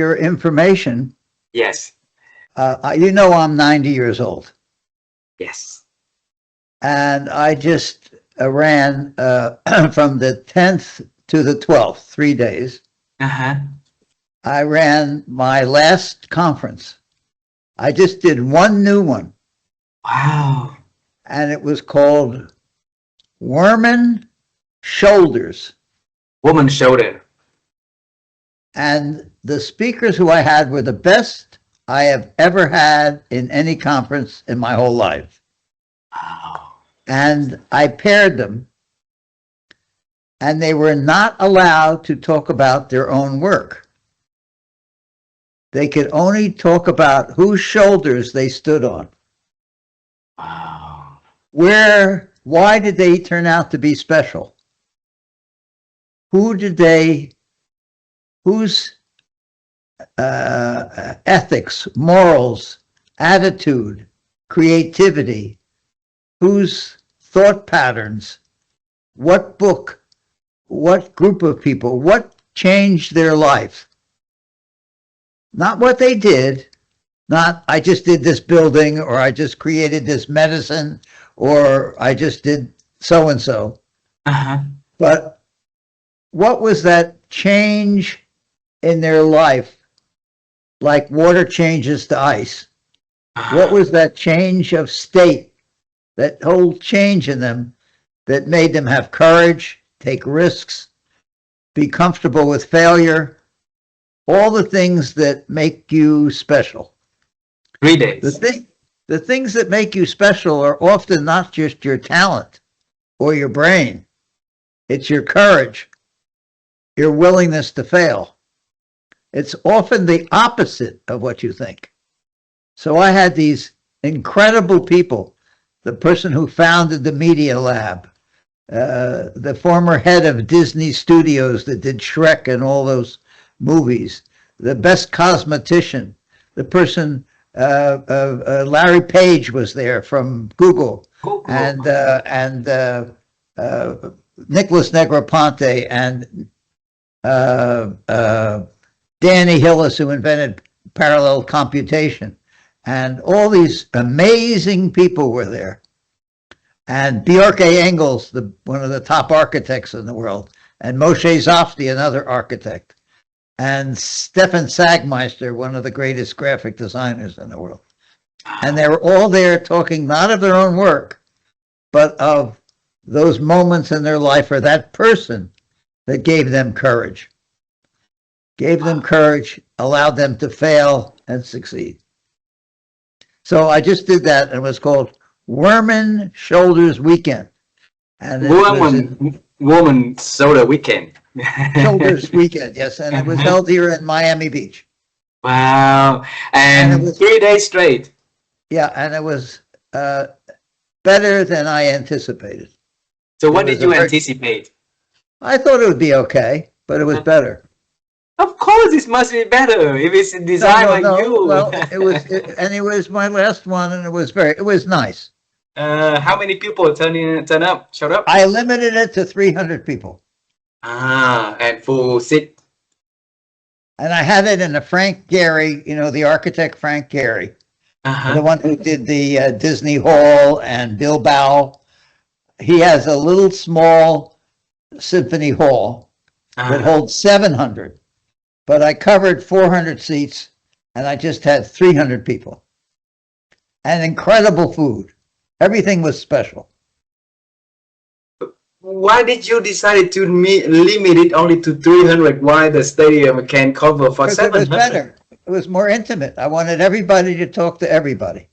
your information, Yes. you know I'm 90 years old. Yes. And I just ran from the 10th to the 12th, 3 days. Uh-huh. I ran my last conference. I just did one new one. Wow. And it was called Wurman Shoulders. Woman shoulder. And the speakers who I had were the best I have ever had in any conference in my whole life. Wow. And I paired them, and they were not allowed to talk about their own work. They could only talk about whose shoulders they stood on. Wow. Why did they turn out to be special? Whose ethics, morals, attitude, creativity, whose thought patterns, what book, what group of people, what changed their life? Not what they did, not I just did this building, or I just created this medicine, or I just did so-and-so. Uh-huh. But what was that change in their life, like water changes to ice? What was that change of state, that whole change in them that made them have courage, take risks, be comfortable with failure, all the things that make you special? 3 days. The things that make you special are often not just your talent or your brain. It's your courage, your willingness to fail. It's often the opposite of what you think. So I had these incredible people, the person who founded the Media Lab, the former head of Disney Studios that did Shrek and all those movies, the best cosmetician, the person, Larry Page was there from Google, and Nicholas Negroponte, and Danny Hillis, who invented parallel computation. And all these amazing people were there. And Bjarke Engels, one of the top architects in the world, and Moshe Zofty, another architect, and Stefan Sagmeister, one of the greatest graphic designers in the world. And they were all there talking not of their own work, but of those moments in their life, or that person that gave them courage. Gave them courage, allowed them to fail and succeed. So I just did that, and it was called Wurman Shoulders Weekend. And Wurman Shoulders Weekend. Shoulders Weekend, yes, and it was held here in Miami Beach. Wow. And it was 3 days straight. Yeah, and it was better than I anticipated. So what did you anticipate? I thought it would be okay, but it was better. Of course, it must be better if it's designed like you. Well, it was my last one, and it was nice. How many people showed up? I limited it to 300 people. And full seat. And I had it in a Frank Gehry, the architect Frank Gehry, the one who did the Disney Hall and Bilbao. He has a little small symphony hall that holds 700. But I covered 400 seats, and I just had 300 people. And incredible food. Everything was special. Why did you decide to limit it only to 300? Why the stadium can cover for 700? It was better. It was more intimate. I wanted everybody to talk to everybody.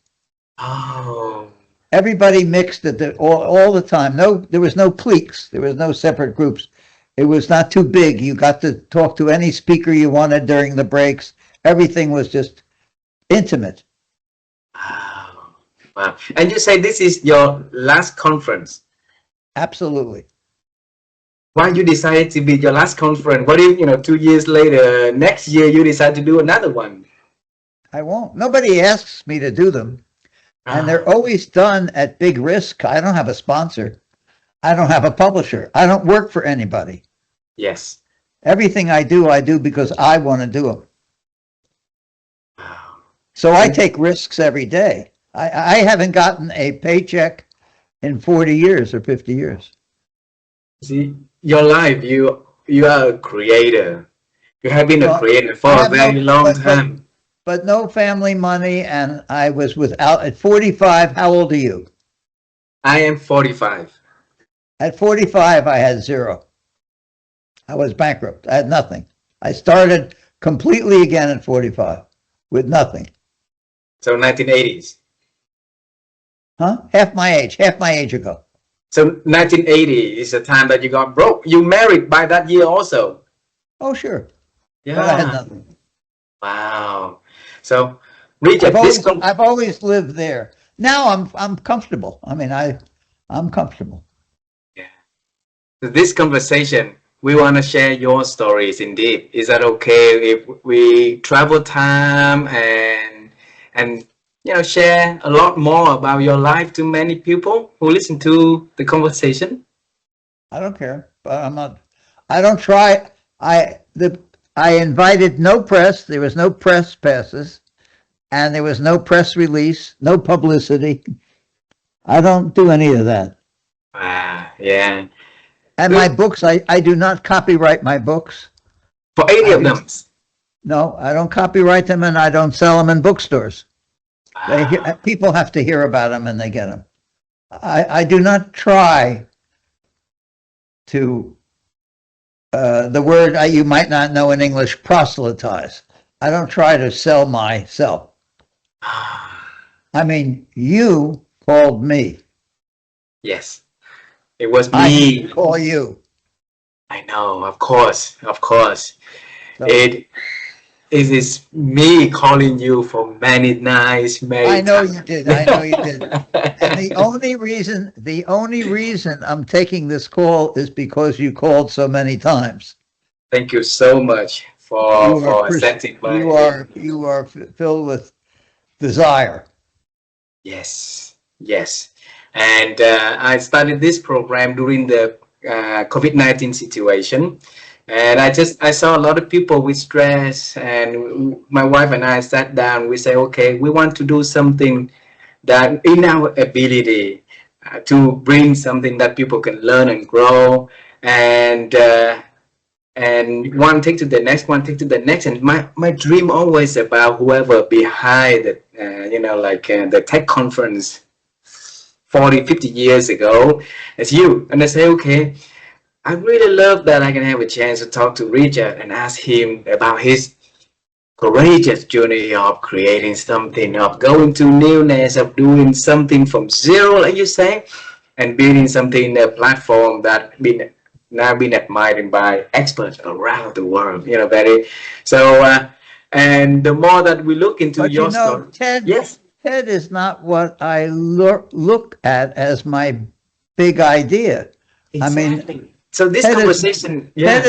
Oh. Everybody mixed all the time. There was no cliques. There was no separate groups. It was not too big. You got to talk to any speaker you wanted during the breaks. Everything was just intimate. Wow. And you say this is your last conference? Absolutely. Why you decided to be your last conference? What if, 2 years later, next year, you decide to do another one? I won't. Nobody asks me to do them. And they're always done at big risk. I don't have a sponsor. I don't have a publisher. I don't work for anybody. Yes. Everything I do because I want to do them. So I take risks every day. I haven't gotten a paycheck in 40 years or 50 years. See, your life, you are a creator. You have been a Well, creator for I a have very long time. but no family money, and I was without at 45. How old are you? I am 45. At 45, I had zero. I was bankrupt. I had nothing. I started completely again at 45 with nothing. So 1980s. Huh? Half my age ago. So 1980 is the time that you got broke. You married by that year also. Oh, sure. Yeah. But I had nothing. Wow. So, Richard, I've always lived there. Now I'm comfortable. I mean, I'm comfortable. Yeah. This conversation, we want to share your stories indeed. Is that okay if we travel time and share a lot more about your life to many people who listen to the conversation? I don't care, but I don't try. I invited no press. There was no press passes, and there was no press release, no publicity. I don't do any of that. Yeah. And my books, I do not copyright my books. For any of them? No, I don't copyright them, and I don't sell them in bookstores. People have to hear about them, and they get them. I do not try to, the word you might not know in English, proselytize. I don't try to sell myself. I mean, you called me. Yes. It was I me. didn't call you. I know, of course. So, It is me calling you for many nights, many I know times. you did. I know you did. And the only reason I'm taking this call is because you called so many times. Thank you so much for accepting my. You are filled with desire. Yes. And I started this program during the COVID-19 situation. And I saw a lot of people with stress, and my wife and I sat down. We say, okay, we want to do something that in our ability to bring something that people can learn and grow, and one take to the next. And my dream always about whoever behind the the tech conference 40-50 years ago, as you. And I say, okay, I really love that I can have a chance to talk to Richard and ask him about his courageous journey of creating something, of going to newness, of doing something from zero, like you say, and building something, a platform that now been admired by experts around the world. And the more that we look into But your story, Ted is not what I look at as my big idea. exactly. I mean, So this conversation, Ted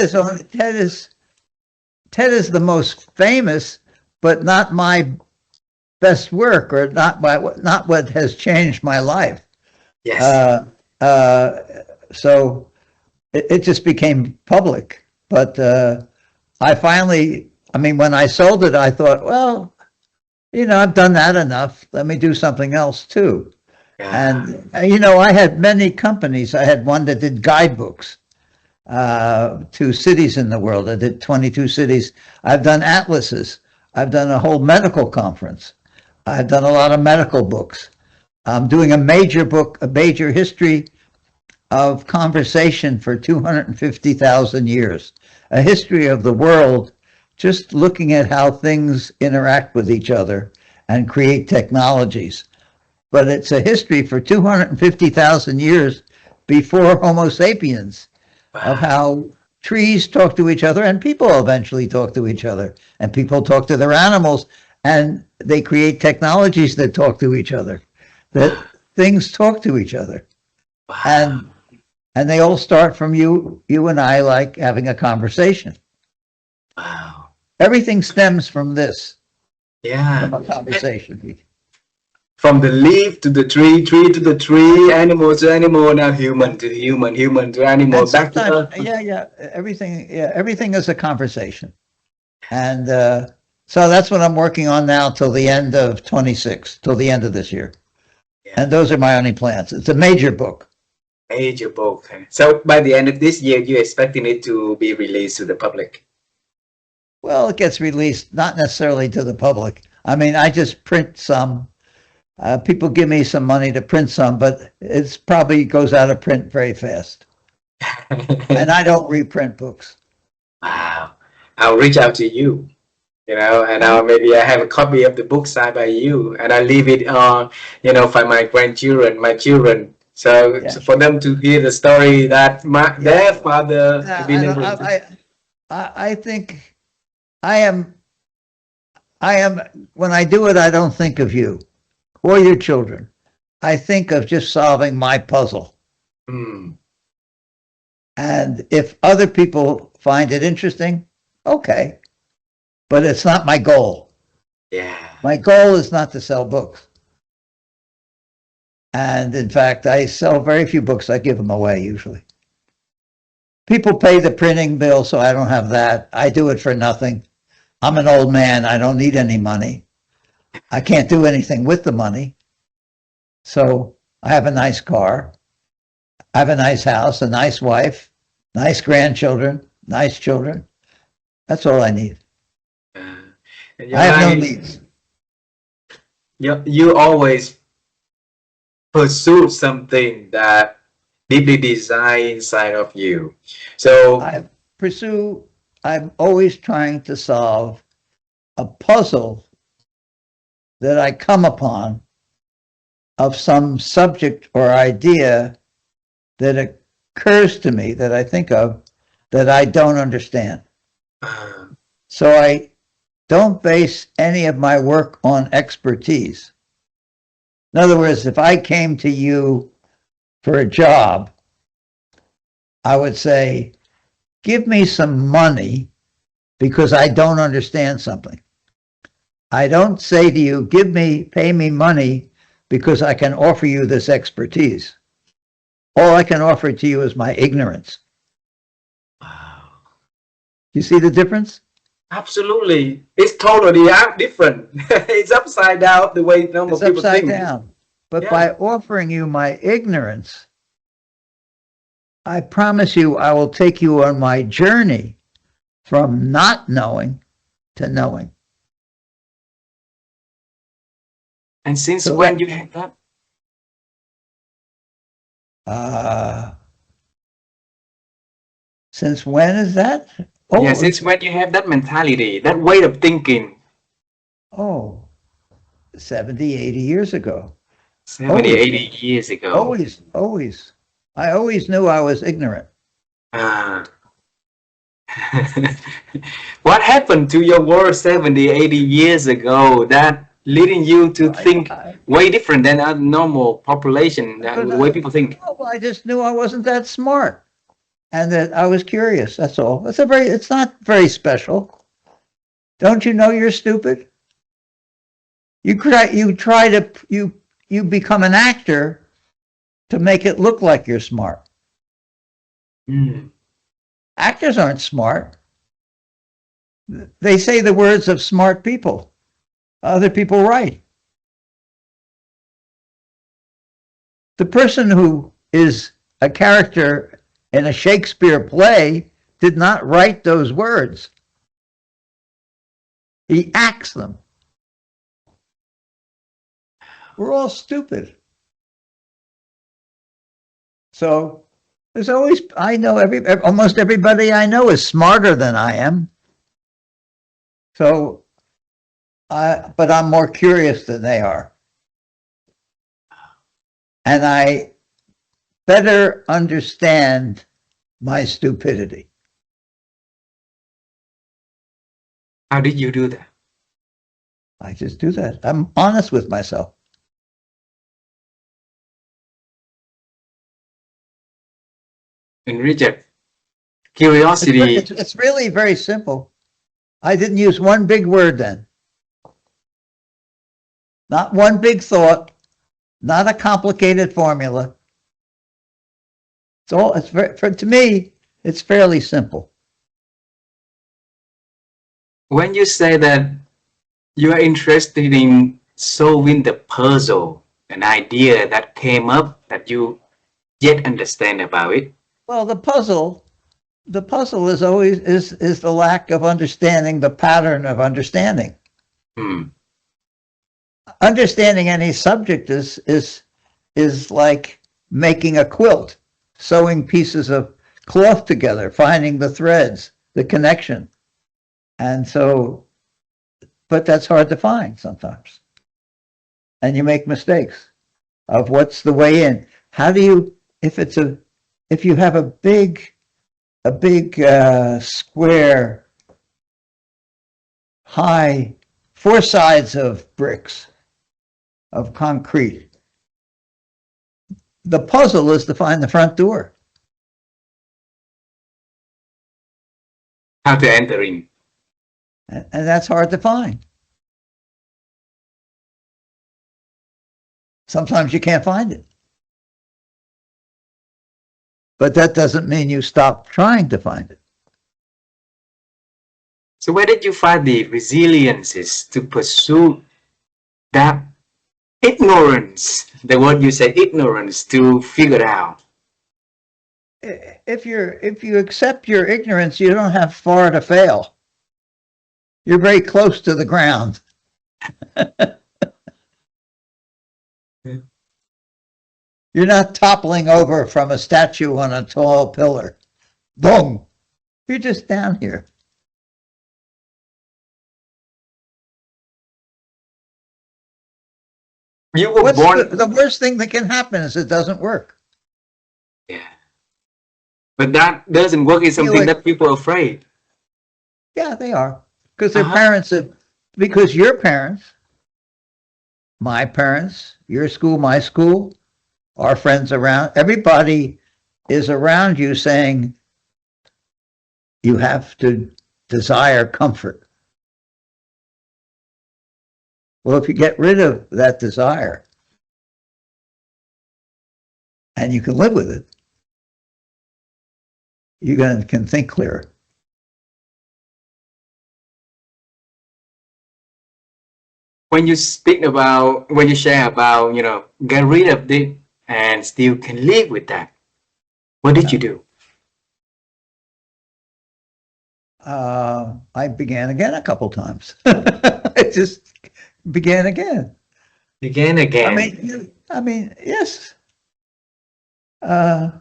is the most famous, but not my best work, or not what has changed my life. yes, So it just became public. But when I sold it, I thought, well, I've done that enough. Let me do something else too. yeah. And I had many companies. I had one that did guidebooks to cities in the world. I did 22 cities. I've done atlases. I've done a whole medical conference. I've done a lot of medical books. I'm doing a major history of conversation for 250,000 years, a history of the world, just looking at how things interact with each other and create technologies. But it's a history for 250,000 years before Homo sapiens, of how trees talk to each other, and people eventually talk to each other, and people talk to their animals, and they create technologies that talk to each other, that things talk to each other. Wow. And they all start from you and I, like having a conversation. Wow. Everything stems from this, Yeah. from a conversation. From the leaf to the tree, tree to the tree, animal to animal, now human to human, human to animal, And back to earth. everything is a conversation. And So that's what I'm working on now till the end of 26, till the end of this year. Yeah. And those are my only plans. It's a major book. Major book. So by the end of this year, you're expecting it to be released to the public? Well, it gets released, not necessarily to the public. I mean, I just print some. People give me some money to print some, but it's probably goes out of print very fast. And I don't reprint books. Wow. I'll reach out to you, and maybe I have a copy of the book signed by you, and I leave it on, for my grandchildren, my children. So for them to hear the story that their father. I think I am, when I do it, I don't think of you or your children. I think of just solving my puzzle. Mm. And if other people find it interesting, okay. But it's not my goal. Yeah. My goal is not to sell books. And in fact, I sell very few books. I give them away usually. People pay the printing bill, so I don't have that. I do it for nothing. I'm an old man. I don't need any money. I can't do anything with the money. So I have a nice car. I have a nice house, a nice wife, nice grandchildren, nice children. That's all I need. I have no needs. You always pursue something that deeply desired inside of you. So I'm always trying to solve a puzzle that I come upon of some subject or idea that occurs to me, that I think of, that I don't understand. So I don't base any of my work on expertise. In other words, if I came to you for a job, I would say, give me some money because I don't understand something. I don't say to you, pay me money because I can offer you this expertise. All I can offer to you is my ignorance. Wow. You see the difference? Absolutely. It's totally different. It's upside down the way normal people think. It's upside down. But by offering you my ignorance, I promise you I will take you on my journey from not knowing to knowing. And since when you have that? Since when is that? Oh, yeah, since when you have that mentality, that way of thinking? Oh, 70, 80 years ago. 70, 80 years ago. Always. I always knew I was ignorant. What happened to your world 70, 80 years ago that leading you to think way different than a normal population, the way people think? Well, I just knew I wasn't that smart and that I was curious. That's all. It's not very special. Don't you know you're stupid? You become an actor to make it look like you're smart. Mm. Actors aren't smart. They say the words of smart people. Other people write. The person who is a character in a Shakespeare play did not write those words. He acts them. We're all stupid. So there's always, I know almost everybody I know is smarter than I am. So, but I'm more curious than they are. And I better understand my stupidity. How did you do that? I just do that. I'm honest with myself. And Richard, curiosity. It's really very simple. I didn't use one big word then. Not one big thought. Not a complicated formula. To me, it's fairly simple. When you say that you are interested in solving the puzzle, an idea that came up that you yet understand about it. Well, the puzzle is always is the lack of understanding the pattern of understanding. Hmm. Understanding any subject is like making a quilt, sewing pieces of cloth together, finding the threads, the connection. And so, but that's hard to find sometimes. And you make mistakes of what's the way in. How do you, if you have a big square, high, 4 sides of bricks, of concrete, the puzzle is to find the front door. How to enter in. And that's hard to find. Sometimes you can't find it. But that doesn't mean you stop trying to find it. So where did you find the resiliences to pursue that ignorance, the word you said, ignorance, to figure out? If you accept your ignorance, you don't have far to fail. You're very close to the ground. You're not toppling over from a statue on a tall pillar. Boom! You're just down here. You were What's born. the worst thing that can happen is it doesn't work. Yeah. But that doesn't work is something that people are afraid. Yeah, they are. Because their parents have, because your parents, my parents, your school, my school, our friends around, everybody is around you saying you have to desire comfort. Well, if you get rid of that desire and you can live with it, you can think clearer. When you speak about, when you share about, get rid of it and still can live with that, what did you do? I began again a couple times. I just began again. Again. I mean, yes. I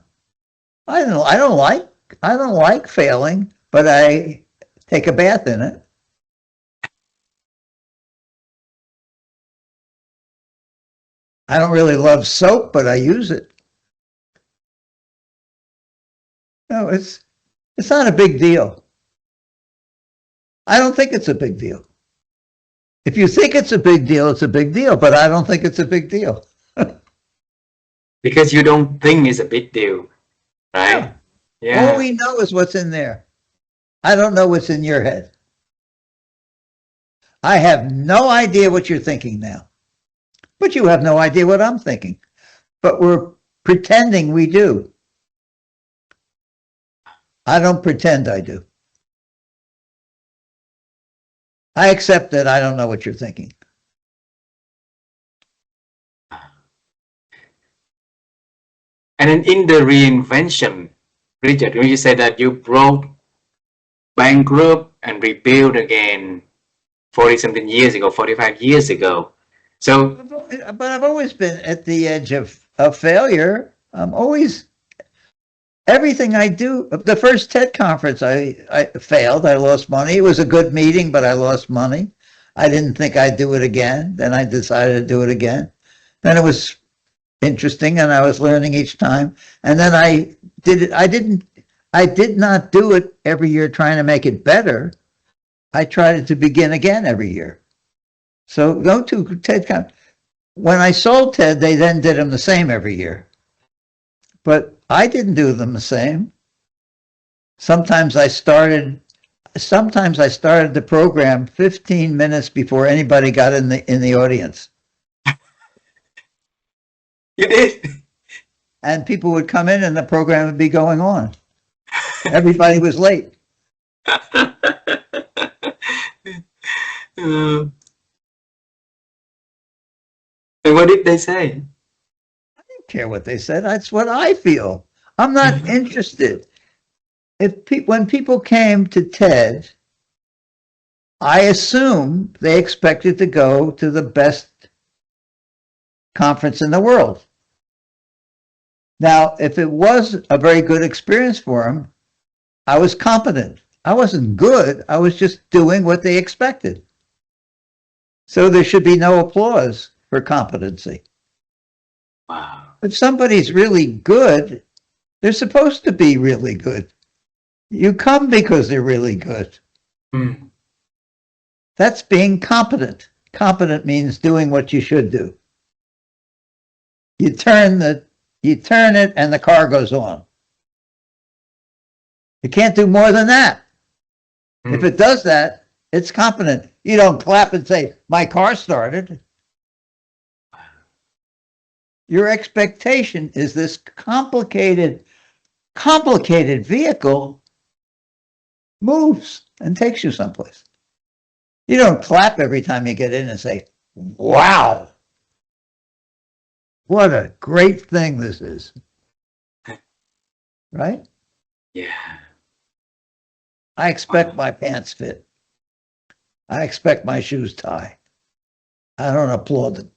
don't like failing, but I take a bath in it. I don't really love soap, but I use it. No, it's not a big deal. I don't think it's a big deal. If you think it's a big deal, it's a big deal, but I don't think it's a big deal. Because you don't think it's a big deal, right? Yeah. All we know is what's in there. I don't know what's in your head. I have no idea what you're thinking now. But you have no idea what I'm thinking. But we're pretending we do. I don't pretend I do. I accept that I don't know what you're thinking. And then in the reinvention, Richard, when you said that you broke, bankrupt, and rebuilt again 40-something years ago, 45 years ago. So, but I've always been at the edge of failure. I'm always, everything I do, the first TED conference, I failed. I lost money. It was a good meeting, but I lost money. I didn't think I'd do it again. Then I decided to do it again. Then it was interesting, and I was learning each time. And then I did it. I did not do it every year trying to make it better. I tried to begin again every year. So go to TED Con. When I sold TED, they then did them the same every year. But I didn't do them the same. Sometimes I started the program 15 minutes before anybody got in the audience. You did? And people would come in and the program would be going on. Everybody was late. And what did they say? Care what they said. That's what I feel. I'm not interested. When people came to TED, I assume they expected to go to the best conference in the world. Now, if it was a very good experience for them, I was competent. I wasn't good. I was just doing what they expected. So there should be no applause for competency. Wow. If somebody's really good, they're supposed to be really good. You come because they're really good. Mm. That's being competent. Competent means doing what you should do. You turn it and the car goes on. You can't do more than that. If it does that, it's competent. You don't clap and say, my car started. Your expectation is this complicated vehicle moves and takes you someplace. You don't clap every time you get in and say, wow, what a great thing this is. Right? Yeah. I expect my pants fit. I expect my shoes tie. I don't applaud them.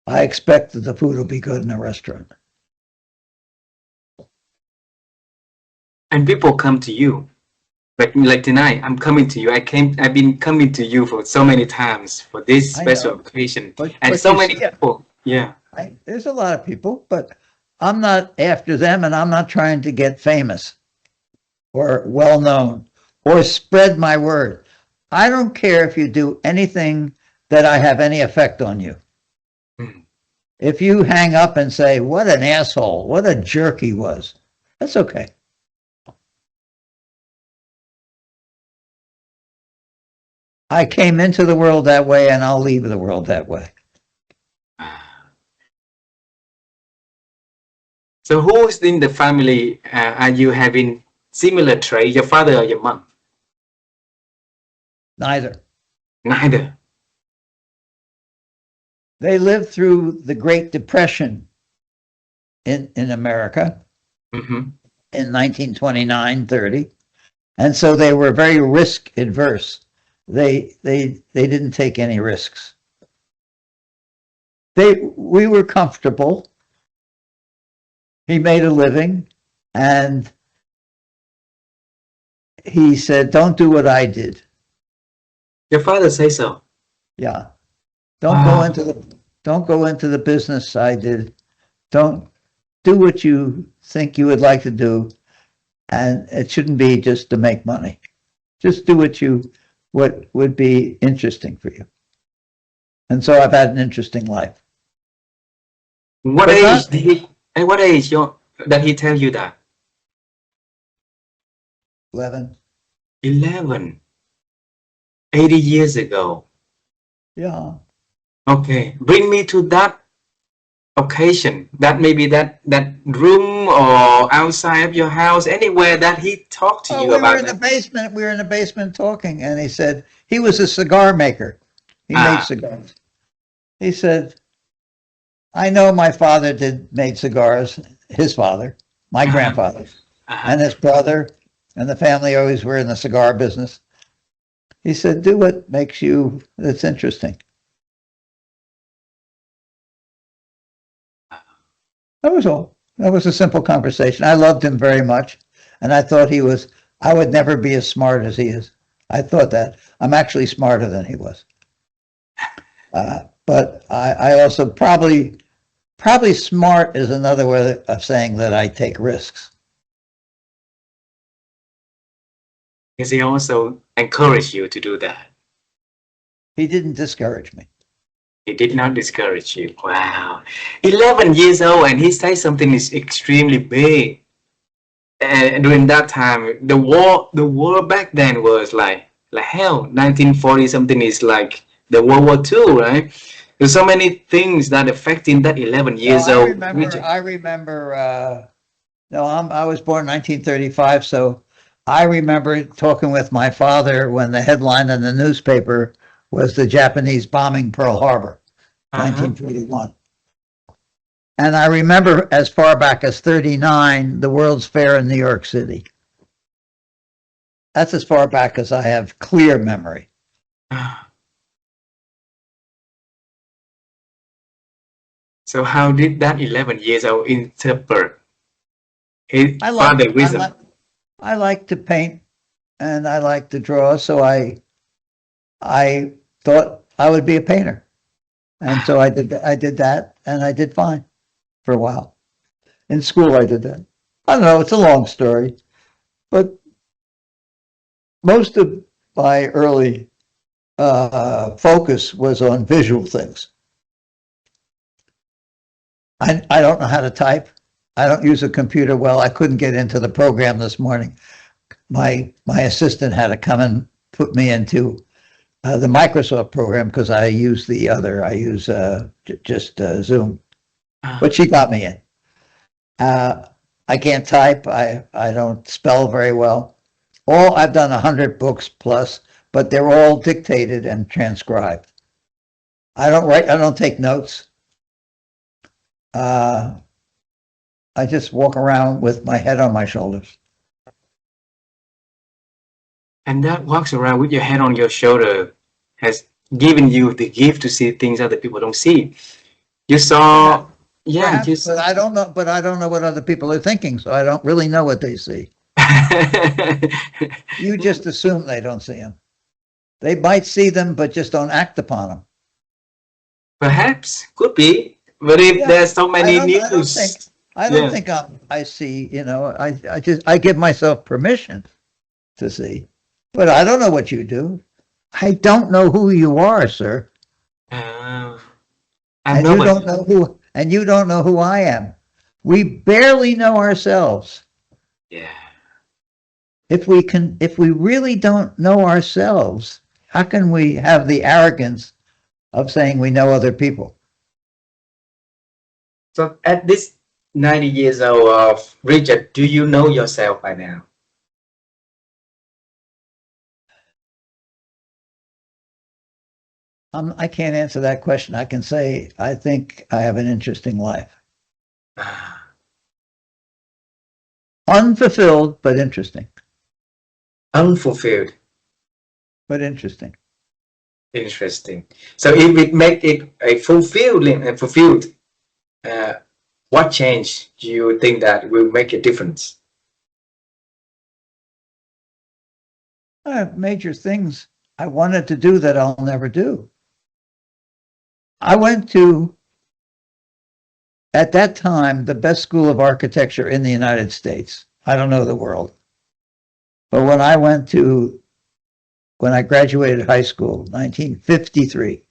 I expect that the food will be good in a restaurant. And people come to you. Like tonight, I'm coming to you. I've been coming to you for so many times for this special occasion. And so many people. Yeah. There's a lot of people, but I'm not after them, and I'm not trying to get famous or well known or spread my word. I don't care if you do anything that I have any effect on you. If you hang up and say, what an asshole, what a jerk he was, that's okay. I came into the world that way, and I'll leave the world that way. So who's in the family are you having similar trait, your father or your mom? Neither. Neither. They lived through the Great Depression in America in 1929-30, and so they were very risk adverse. They didn't take any risks. We were comfortable. He made a living, and he said, "Don't do what I did." Your father says so. Yeah. Don't go into the business I did. Don't do what you think you would like to do, and it shouldn't be just to make money. Just do what would be interesting for you. And so I've had an interesting life. What age did he? At what age did he tell you that? 11. 11. 80 years ago. Yeah. Okay, bring me to that occasion. That maybe that room or outside of your house, anywhere that he talked to you about. We were in the basement talking, and he said he was a cigar maker. He made cigars. He said, "I know my father made cigars. His father, my grandfather, and his brother, and the family always were in the cigar business." He said, "Do what makes you that's interesting." That was all. That was a simple conversation. I loved him very much, and I thought I would never be as smart as he is. I thought that. I'm actually smarter than he was. But I also probably smart is another way of saying that I take risks. Because he also encouraged you to do that. He didn't discourage me. He did not discourage you. Wow. 11 years old, and he says something is extremely big. And during that time, the war back then was like hell. 1940 something is like the World War II, right? There's so many things that affecting that 11 years old. I remember. I was born in 1935, so I remember talking with my father when the headline in the newspaper was the Japanese bombing Pearl Harbor. Uh-huh. 1941. And I remember as far back as 39, the World's Fair in New York City. That's as far back as I have clear memory. So how did that 11 years old interpret his I like, father I wisdom? like, I like to paint and I like to draw, so I thought I would be a painter. And so I did that and I did fine for a while. In school I did that. I don't know, it's a long story, but most of my early focus was on visual things. I don't know how to type. I don't use a computer well. I couldn't get into the program this morning. My assistant had to come and put me into the Microsoft program because I use the other. I use just Zoom, but she got me in. I can't type. I don't spell very well. I've done 100 books plus, but they're all dictated and transcribed. I don't write. I don't take notes. I just walk around with my head on my shoulders. And that walks around with your head on your shoulder has given you the gift to see things other people don't see. You saw, yeah, Perhaps, just but I don't know. But I don't know what other people are thinking, so I don't really know what they see. You just assume they don't see them. They might see them, but just don't act upon them. perhaps could be, but if Yeah, there's so many I news, don't think I see. You know, I give myself permission to see, but I don't know what you do. I don't know who you are, sir, I'm and you nobody. don't know who, and you don't know who I am. We barely know ourselves. Yeah. If we really don't know ourselves, how can we have the arrogance of saying we know other people? So at this 90 years old of Richard, do you know yourself by now? I can't answer that question. I can say I think I have an interesting life. Unfulfilled, but interesting. Unfulfilled. But interesting. Interesting. So if we make it a fulfilled, uh, what change do you think that will make a difference? I have major things I wanted to do that I'll never do. I went to, at that time, the best school of architecture in the United States. I don't know the world. But when I graduated high school, 1953,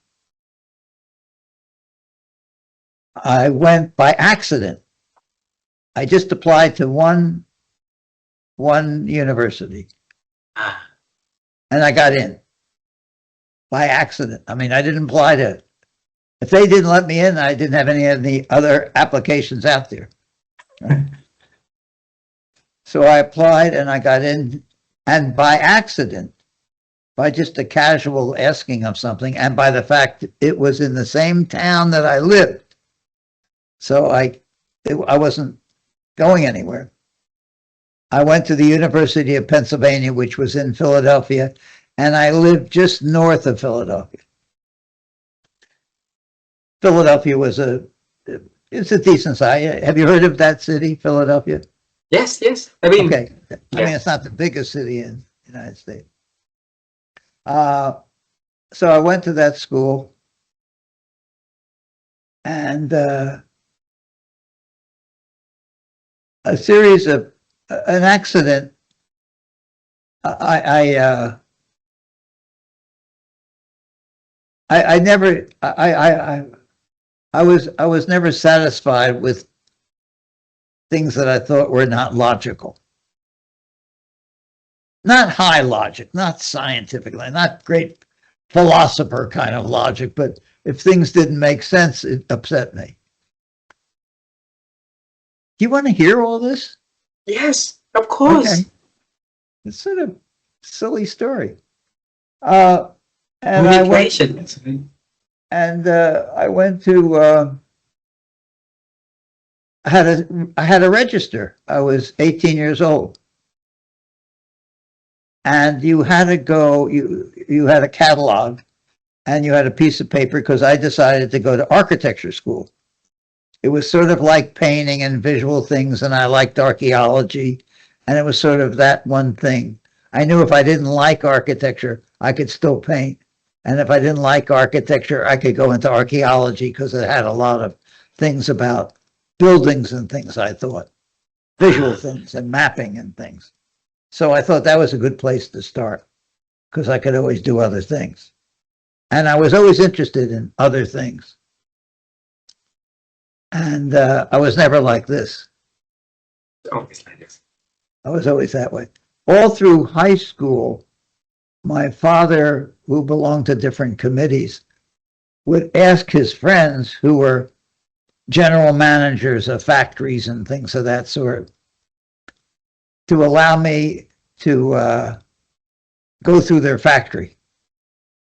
I went by accident. I just applied to one university and I got in by accident. I mean, I didn't apply to, if they didn't let me in, I didn't have any of the other applications out there. Right? So I applied and I got in, and by accident, by just a casual asking of something, and by the fact it was in the same town that I lived. So I wasn't going anywhere. I went to the University of Pennsylvania, which was in Philadelphia, and I lived just north of Philadelphia. Philadelphia it's a decent size. Have you heard of that city, Philadelphia? Yes, yes. I mean, Okay. yeah. I mean, it's not the biggest city in the United States. So I went to that school, and a series of an accident. I never I was never satisfied with things that I thought were not logical. Not high logic, not scientifically, not great philosopher kind of logic, but if things didn't make sense, it upset me. Do you want to hear all this? Yes, of course. Okay. It's sort of silly story. And I went, Communication. And I went to, I had a register. I was 18 years old. And you had to go, you had a catalog, and you had a piece of paper, because I decided to go to architecture school. It was sort of like painting and visual things, and I liked archaeology, and it was sort of that one thing. I knew if I didn't like architecture, I could still paint. And if I didn't like architecture, I could go into archaeology, because it had a lot of things about buildings and things, I thought. Visual things and mapping and things. So I thought that was a good place to start, because I could always do other things. And I was always interested in other things. And I was never like this. Always like this. I was always that way. All through high school, my father, who belonged to different committees, would ask his friends who were general managers of factories and things of that sort to allow me to go through their factory.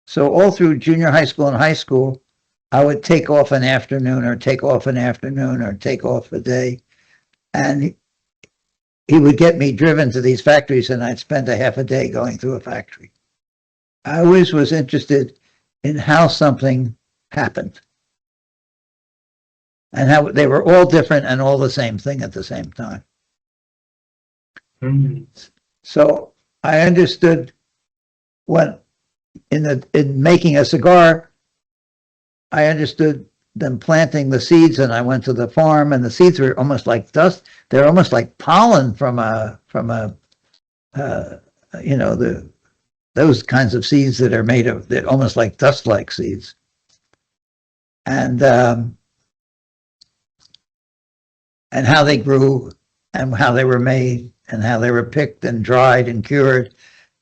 So all through junior high school and high school, I would take off an afternoon or take off an afternoon or take off a day. And he would get me driven to these factories, and I'd spend a half a day going through a factory. I always was interested in how something happened and how they were all different and all the same thing at the same time. Mm-hmm. So I understood when in making a cigar, I understood them planting the seeds, and I went to the farm, and the seeds were almost like dust. They're almost like pollen from a you know, those kinds of seeds that are made of, that almost like dust-like seeds. And how they grew and how they were made and how they were picked and dried and cured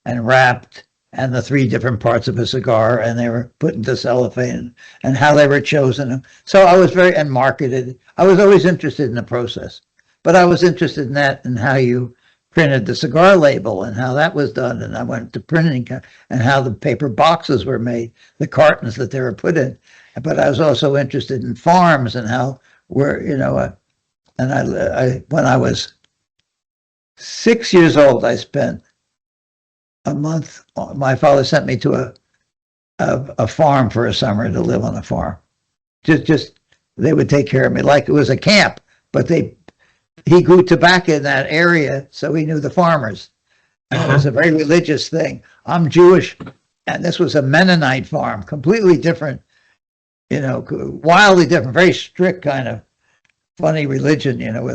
and wrapped, and the 3 different parts of a cigar, and they were put into cellophane, and how they were chosen. So I was and marketed. I was always interested in the process, but I was interested in that and how you printed the cigar label and how that was done. And I went to printing and how the paper boxes were made, the cartons that they were put in. But I was also interested in farms and how you know, and I when I was 6 years old, I spent a month. My father sent me to a farm for a summer to live on a farm. Just they would take care of me like it was a camp, but he grew tobacco in that area, so he knew the farmers. And it was a very religious thing. I'm Jewish, and this was a Mennonite farm, completely different, you know, wildly different, very strict kind of funny religion, you know,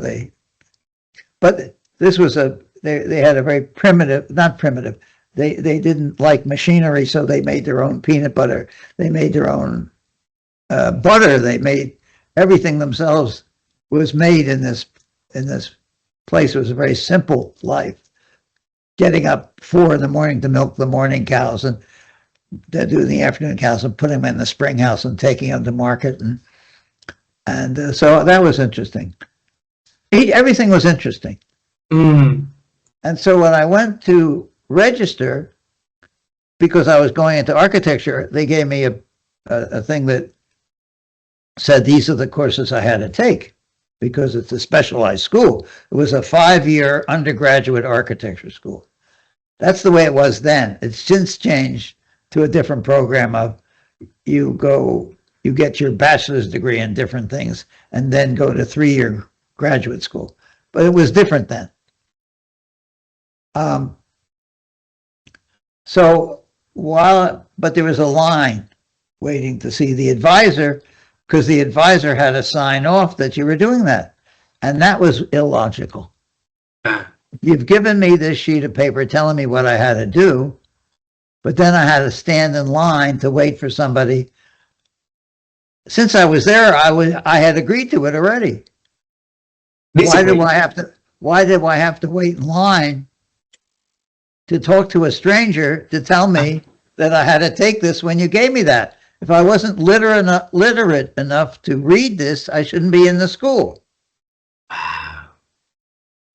but this was they had a very primitive, not primitive, they didn't like machinery, so they made their own peanut butter. They made their own butter. They made everything themselves. Was made in this place. It was a very simple life. Getting up 4 a.m. to milk the morning cows and to do the afternoon cows and putting them in the spring house and taking them to market, and so that was interesting. Everything was interesting. Mm. And so when I went to register, because I was going into architecture, they gave me a thing that said these are the courses I had to take, because it's a specialized school. It was a 5-year undergraduate architecture school. That's the way it was then. It's since changed to a different program of you get your bachelor's degree in different things and then go to 3-year graduate school. But it was different then. But there was a line waiting to see the advisor, because the advisor had to sign off that you were doing that. And that was illogical. You've given me this sheet of paper telling me what I had to do, but then I had to stand in line to wait for somebody. Since I was there, I had agreed to it already. Why do I have to wait in line to talk to a stranger to tell me that I had to take this when you gave me that? If I wasn't literate enough to read this, I shouldn't be in the school.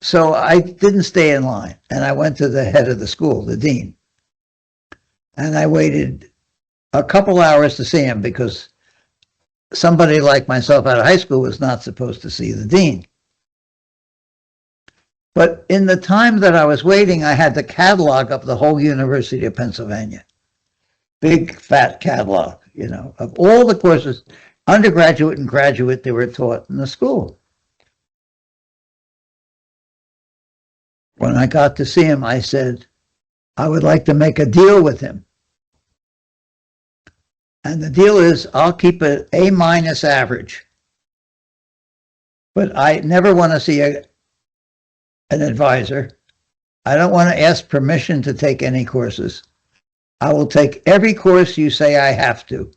So I didn't stay in line, and I went to the head of the school, the dean. And I waited a couple hours to see him, because somebody like myself out of high school was not supposed to see the dean. But in the time that I was waiting, I had the catalog of the whole University of Pennsylvania. Big, fat catalog, you know, of all the courses, undergraduate and graduate, they were taught in the school. When I got to see him, I said, I would like to make a deal with him. And the deal is I'll keep an A- average. But I never want to see an advisor. I don't want to ask permission to take any courses. I will take every course you say I have to.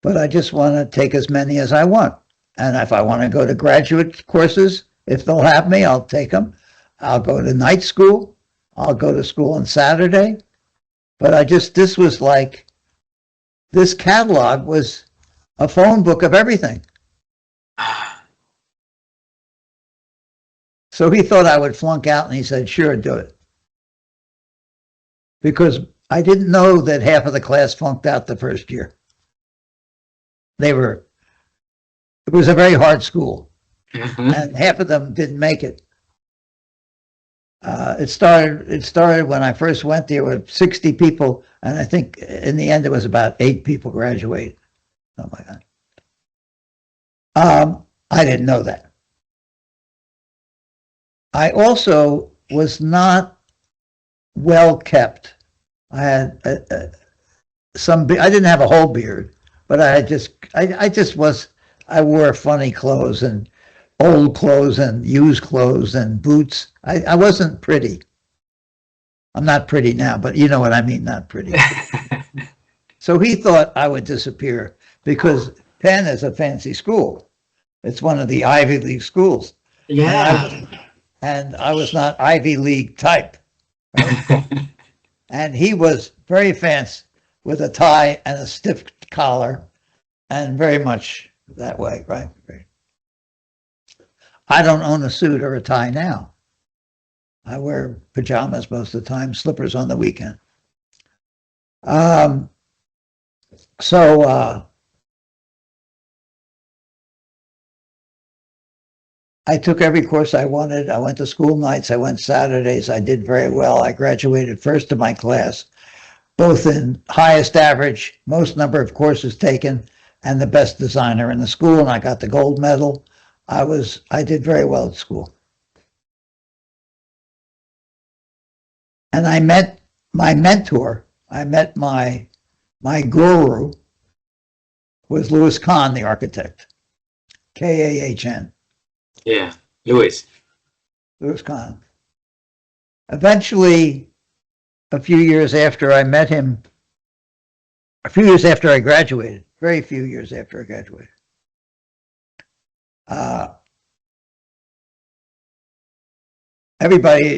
But I just want to take as many as I want. And if I want to go to graduate courses, if they'll have me, I'll take them. I'll go to night school. I'll go to school on Saturday. But this was like, this catalog was a phone book of everything. So he thought I would flunk out, and he said, sure, do it. Because I didn't know that half of the class flunked out the first year. It was a very hard school, and half of them didn't make it. It started when I first went there with 60 people, and I think in the end it was about 8 people graduated. Oh my God. I didn't know that. I also was not well kept. I had I didn't have a whole beard, but I wore funny clothes and old clothes and used clothes and boots. I wasn't pretty. I'm not pretty now, but you know what I mean, not pretty. So he thought I would disappear because Penn is a fancy school. It's one of the Ivy League schools. Yeah. And I was not Ivy League type. Right? And he was very fancy with a tie and a stiff collar and very much that way, right? I don't own a suit or a tie now. I wear pajamas most of the time, slippers on the weekend. I took every course I wanted. I went to school nights. I went Saturdays. I did very well. I graduated first in my class, both in highest average, most number of courses taken, and the best designer in the school, and I got the gold medal. I did very well at school. And I met my mentor. I met my guru was Louis Kahn, the architect. K-A-H-N. Yeah, Louis Kahn. Eventually, a few years after I met him, a few years after I graduated, very few years after I graduated,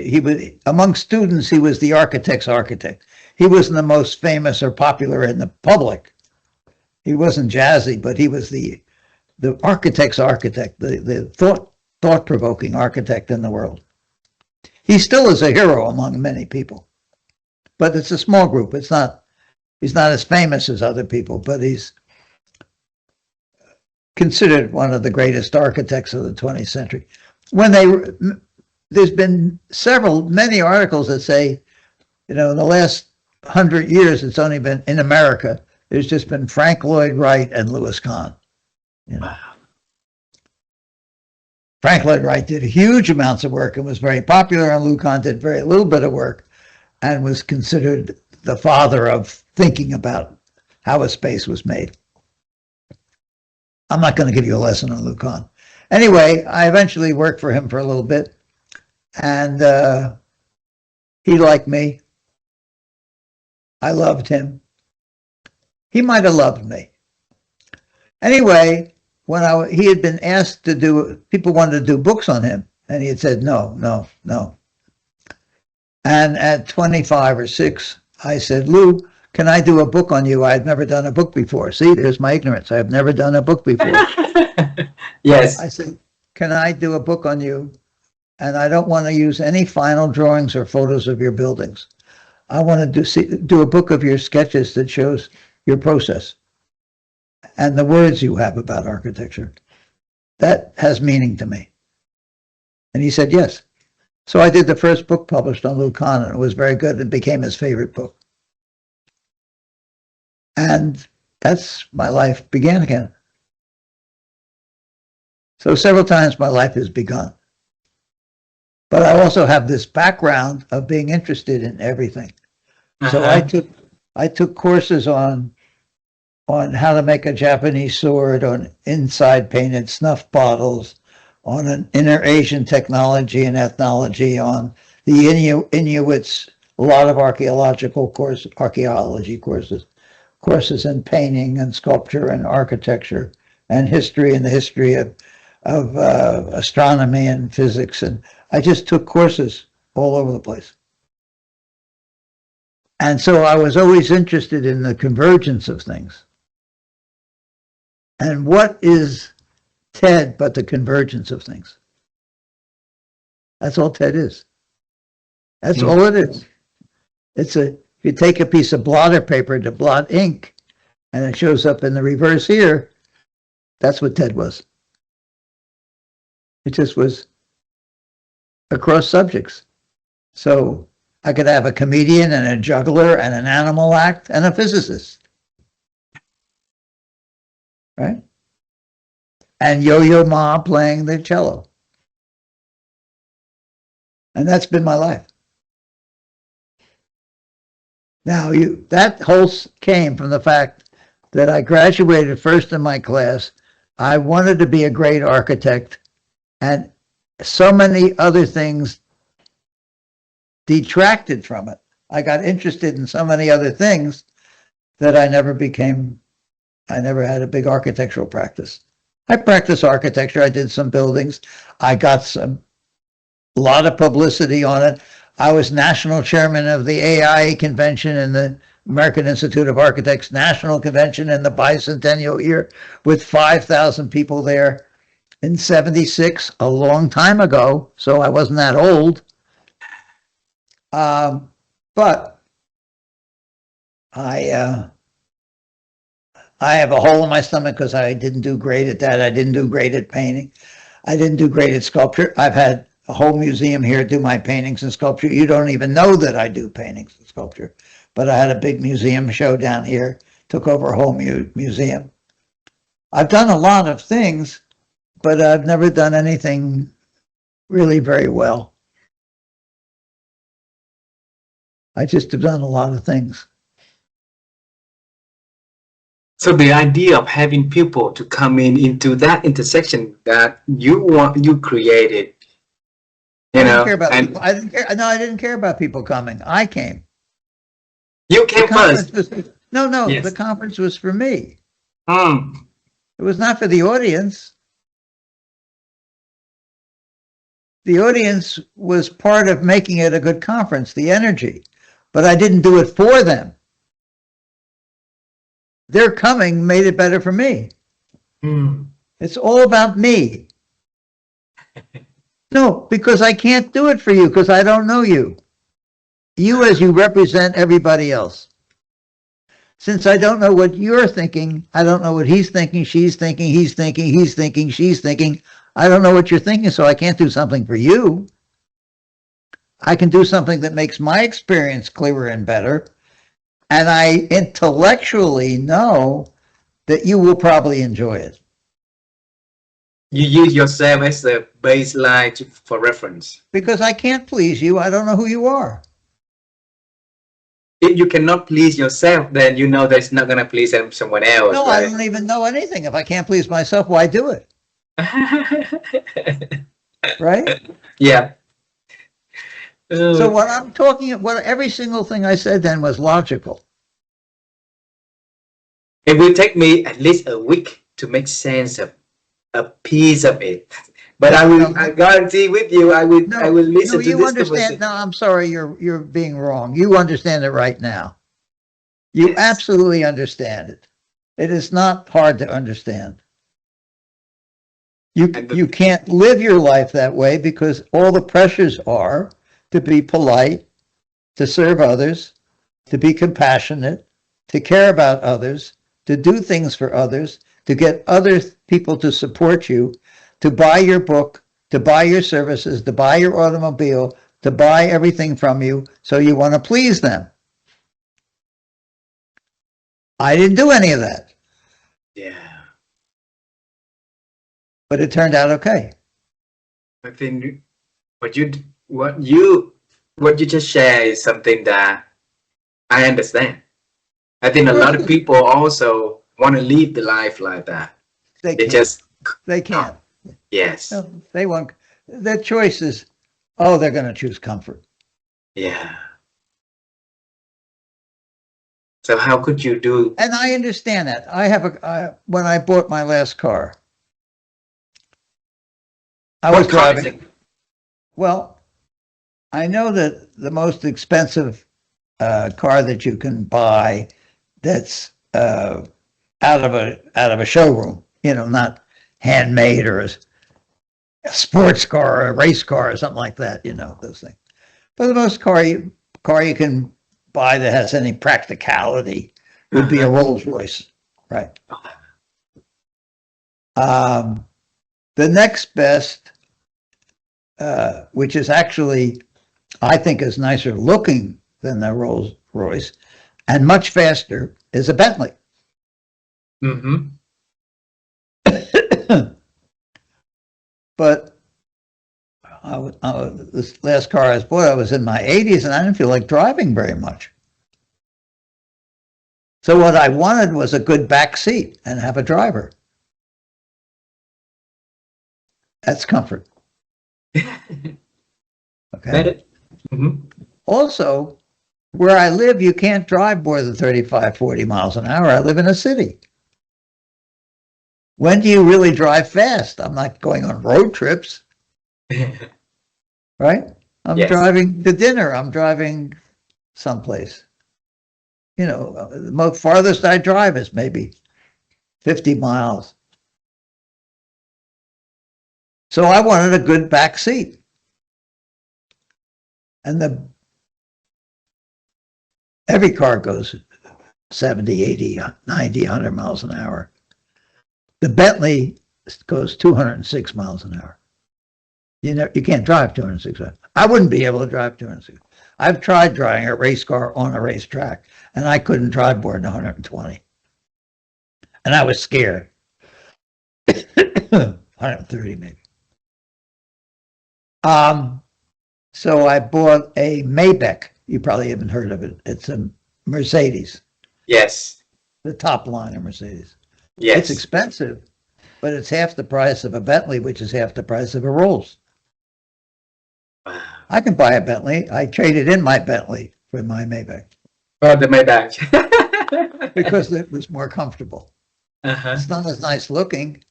he was, among students, he was the architect's architect. He wasn't the most famous or popular in the public. He wasn't jazzy, but he was the architect's architect, the thought-provoking architect in the world. He still is a hero among many people, but it's a small group. He's not as famous as other people, but he's considered one of the greatest architects of the 20th century. There's been many articles that say, in the last 100 years, it's only been in America, there's just been Frank Lloyd Wright and Louis Kahn. Wow. Frank Lloyd Wright did huge amounts of work and was very popular, and Louis Kahn did very little bit of work and was considered the father of thinking about how a space was made. I'm not going to give you a lesson on Louis Kahn. Anyway, I eventually worked for him for a little bit, and he liked me. I loved him. He might have loved me. Anyway, when he had been asked to do, people wanted to do books on him, and he had said, no, no, no. And at 25 or 6, I said, Lou, can I do a book on you? I had never done a book before. See, there's my ignorance. I have never done a book before. Yes. I said, can I do a book on you? And I don't want to use any final drawings or photos of your buildings. I want to do a book of your sketches that shows your process. and the words you have about architecture. That has meaning to me. And he said, yes. So I did the first book published on Louis Kahn, and it was very good and became his favorite book. And that's my life began again. So several times my life has begun. But I also have this background of being interested in everything. So I took courses on how to make a Japanese sword, on inside painted snuff bottles, on an inner Asian technology and ethnology, on the Inuits, a lot of archaeology courses in painting and sculpture and architecture and history, and the history of astronomy and physics. And I just took courses all over the place. And so I was always interested in the convergence of things. And what is TED but the convergence of things? That's all TED is. That's all it is. It's if you take a piece of blotter paper to blot ink, and it shows up in the reverse here, that's what TED was. It just was across subjects. So I could have a comedian and a juggler and an animal act and a physicist. Right? And Yo-Yo Ma playing the cello. And that's been my life. Now, that whole came from the fact that I graduated first in my class. I wanted to be a great architect, and so many other things detracted from it. I got interested in so many other things that I never had a big architectural practice. I practiced architecture. I did some buildings. I got a lot of publicity on it. I was national chairman of the AIA convention in the American Institute of Architects National Convention in the bicentennial year with 5,000 people there in '76, a long time ago. So I wasn't that old. But I have a hole in my stomach because I didn't do great at that. I didn't do great at painting. I didn't do great at sculpture. I've had a whole museum here do my paintings and sculpture. You don't even know that I do paintings and sculpture. But I had a big museum show down here, took over a whole museum. I've done a lot of things, but I've never done anything really very well. I just have done a lot of things. So the idea of having people to come into that intersection that you created, I didn't care about people coming. I came. You came first. No, yes. The conference was for me. It was not for the audience. The audience was part of making it a good conference, the energy. But I didn't do it for them. Their coming made it better for me. It's all about me. No, because I can't do it for you because I don't know you. You as you represent everybody else. Since I don't know what you're thinking, I don't know what he's thinking, she's thinking, he's thinking, he's thinking, she's thinking. I don't know what you're thinking, so I can't do something for you. I can do something that makes my experience clearer and better. And I intellectually know that you will probably enjoy it. You use yourself as a baseline for reference. Because I can't please you. I don't know who you are. If you cannot please yourself, then you know that it's not going to please someone else. No, right? I don't even know anything. If I can't please myself, why do it? Right? Yeah. So what I'm talking about, every single thing I said then was logical. It will take me at least a week to make sense of a piece of it. But I guarantee with you, I will listen to this conversation. No, I'm sorry, you're being wrong. You understand it right now. You absolutely understand it. It is not hard to understand. You can't live your life that way because all the pressures are to be polite, to serve others, to be compassionate, to care about others, to do things for others, to get other people to support you, to buy your book, to buy your services, to buy your automobile, to buy everything from you, so you want to please them. I didn't do any of that. Yeah. But it turned out okay. I think what you just share is something that I understand. I think a lot of people also want to live the life like that. They They can't. just They can't. yes. No, they won't. Their choice is, oh, they're going to choose comfort. Yeah. So how could you do? And I understand that. I have when I bought my last car, I was driving. Well, I know that the most expensive car that you can buy that's out of a showroom, not handmade, or a sports car or a race car or something like that, those things. But the most car you can buy that has any practicality would be a Rolls Royce, right? The next best, which is actually, I think, is nicer looking than the Rolls Royce and much faster, is a Bentley. Mm-hmm. But this last car I bought, I was in my 80s, and I didn't feel like driving very much. So what I wanted was a good back seat and have a driver. That's comfort. Okay. Mm-hmm. Also, where I live, you can't drive more than 35, 40 miles an hour. I live in a city. When do you really drive fast? I'm not going on road trips, right? I'm Yes. driving to dinner. I'm driving someplace. The most farthest I drive is maybe 50 miles. So I wanted a good back seat. And every car goes 70, 80, 90, 100 miles an hour. The Bentley goes 206 miles an hour. You can't drive 206. I wouldn't be able to drive 206. I've tried driving a race car on a racetrack, and I couldn't drive more than 120. And I was scared. 130 maybe. So I bought a Maybach. You probably haven't heard of it. It's a Mercedes. Yes. The top line of Mercedes. Yes. It's expensive, but it's half the price of a Bentley, which is half the price of a Rolls. Wow. I can buy a Bentley. I traded in my Bentley for my Maybach. Oh, the Maybach. Because it was more comfortable. Uh-huh. It's not as nice looking,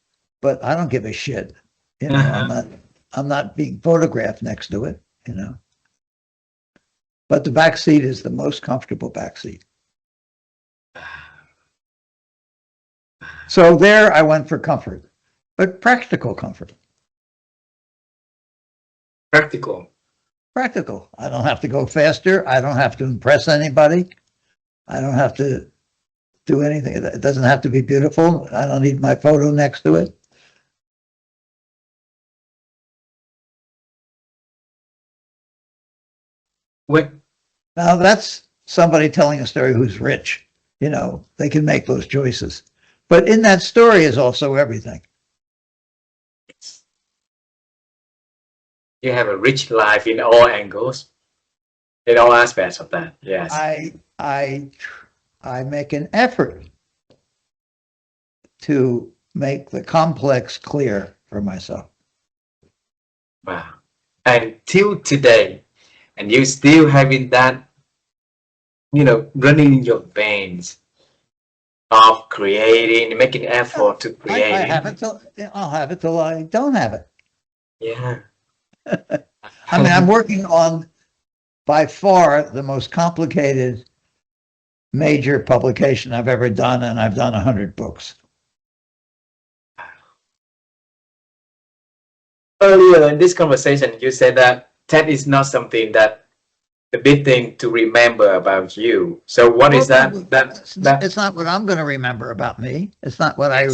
but I don't give a shit. I'm not being photographed next to it, But the back seat is the most comfortable back seat. So there I went for comfort, but practical comfort. Practical. Practical. I don't have to go faster. I don't have to impress anybody. I don't have to do anything. It doesn't have to be beautiful. I don't need my photo next to it. What? Now that's somebody telling a story who's rich. They can make those choices. But in that story is also everything. You have a rich life in all angles, in all aspects of that. Yes. I make an effort to make the complex clear for myself. Wow. Until today, and you still having that, running in your veins of creating, making effort to create. I'll have it till I don't have it. Yeah. I mean, I'm working on by far the most complicated major publication I've ever done, and I've done 100 books. Earlier in this conversation, you said that TED is not something that the big thing to remember about you. So what is that? It's not what I'm going to remember about me. It's not what I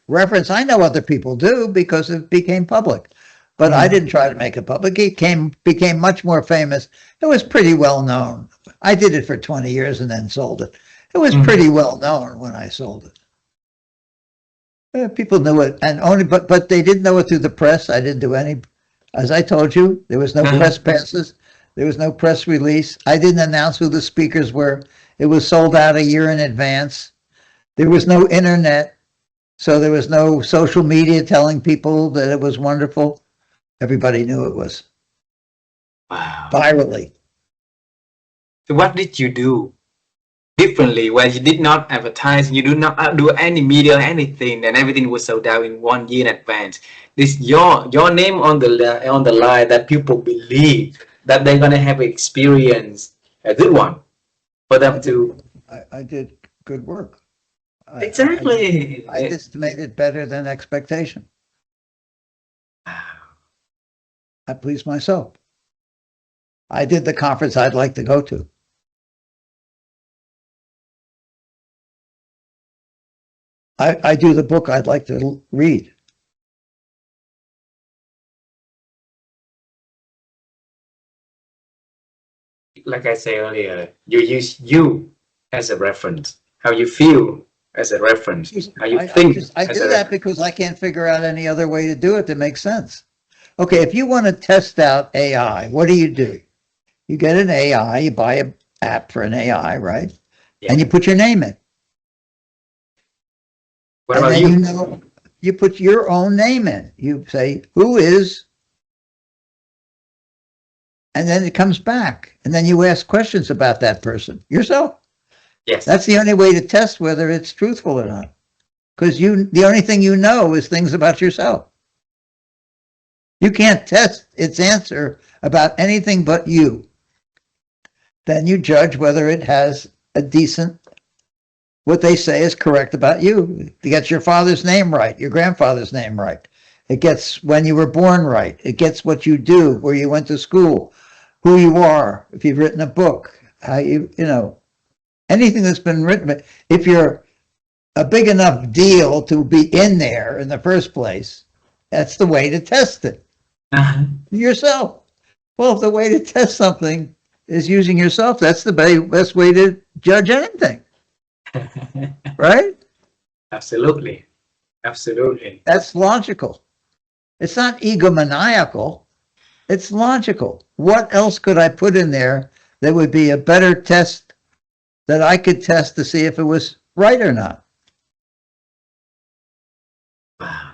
reference. I know other people do because it became public, but I didn't try to make it public. It became much more famous. It was pretty well known. I did it for 20 years and then sold it. It was pretty well known when I sold it. People knew it, and but they didn't know it through the press. I didn't do any, as I told you, there was no press passes. There was no press release. I didn't announce who the speakers were. It was sold out a year in advance. There was no internet, so there was no social media telling people that it was wonderful. Everybody knew it was. Wow. Virally. So what did you do differently where you did not advertise, you do not do any media, anything, and everything was sold out in 1 year in advance? This your name on the line that people believe that they're gonna have experience, a good one, for them to. I did good work. Exactly. I just made it better than expectation. I pleased myself. I did the conference I'd like to go to. I do the book I'd like to read. Like I said earlier, you use you as a reference, how you feel as a reference, how you think. I do that because I can't figure out any other way to do it that makes sense. Okay, if you want to test out AI, what do? You get an AI, you buy an app for an AI, right? Yeah. And you put your name in. What about you? You know, you put your own name in. You say, who is, and then it comes back. And then you ask questions about that person yourself. Yes. That's the only way to test whether it's truthful or not. Because the only thing you know is things about yourself. You can't test its answer about anything but you. Then you judge whether it has a decent, what they say is correct about you. It gets your father's name right, your grandfather's name right. It gets when you were born right. It gets what you do, where you went to school, who you are, if you've written a book, how you know, anything that's been written. If you're a big enough deal to be in there in the first place, that's the way to test it. Yourself. Well, if the way to test something is using yourself, that's the best way to judge anything. Right? Absolutely. Absolutely. That's logical. It's not egomaniacal. It's logical. What else could I put in there that would be a better test that I could test to see if it was right or not? Wow.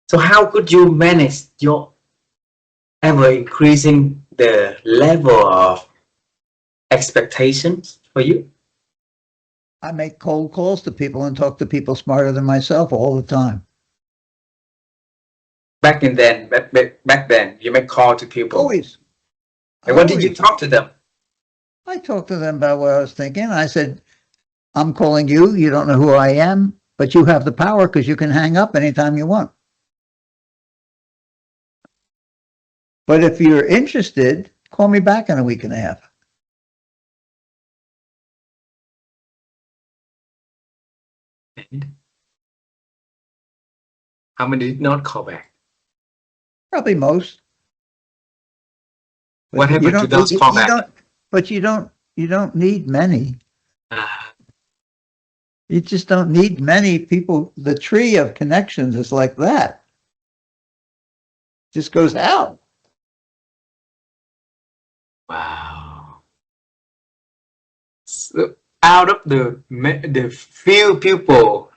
So how could you manage your ever increasing the level of expectations for you? I make cold calls to people and talk to people smarter than myself all the time. Back then, you make call to people. Always. And what did you talk to them? I talked to them about what I was thinking. I said, I'm calling you. You don't know who I am, but you have the power because you can hang up anytime you want. But if you're interested, call me back in a week and a half. How many did not call back? Probably most. But what happened to those callbacks? But you don't need many. You just don't need many people. The tree of connections is like that. Just goes out. Wow. So out of the few people,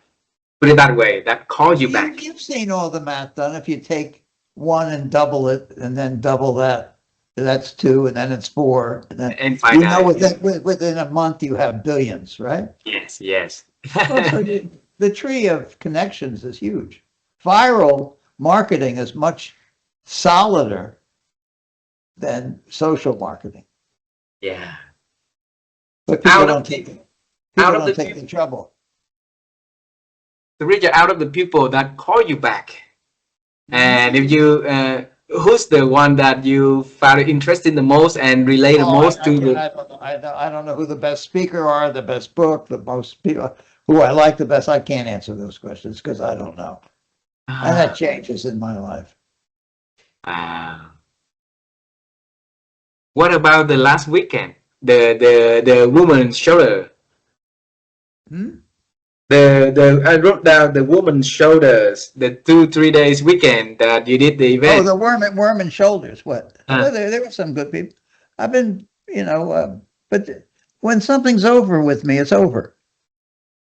put it that way, that call you back. You've seen all the math done. If you take one and double it, and then double that, that's 2, and then it's 4. And then you know within a month you have billions, right? Yes, yes. So the tree of connections is huge. Viral marketing is much solider than social marketing. Yeah. But people don't take the trouble. So Richard, out of the people that call you back, and if you who's the one that you found interesting the most and relate the Oh, most to the? I don't know. I don't know who the best speaker are, the best book, the most people who I like the best. I can't answer those questions because I don't know. And that changes in my life. What about the last weekend? The woman's shoulder. Hmm? The I wrote down the woman's shoulders. The 2-3 days weekend that you did the Oh, event. the Wurman Shoulders. What? Uh. Well, there were some good people. I've been, but when something's over with me, it's over.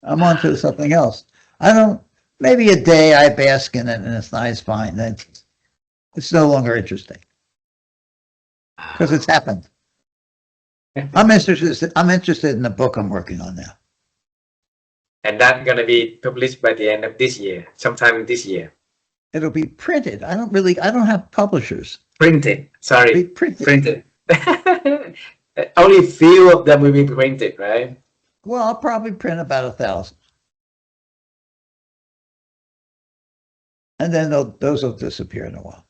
I'm on to something else. I don't, maybe a day I bask in it and it's nice, fine. It's no longer interesting because it's happened. I'm interested in the book I'm working on now. And that's gonna be published by the end of this year, sometime this year. It'll be printed. I don't have publishers. Printed. Sorry. Be printed. Printed. Only few of them will be printed, right? Well, I'll probably print about 1,000. And then those will disappear in a while.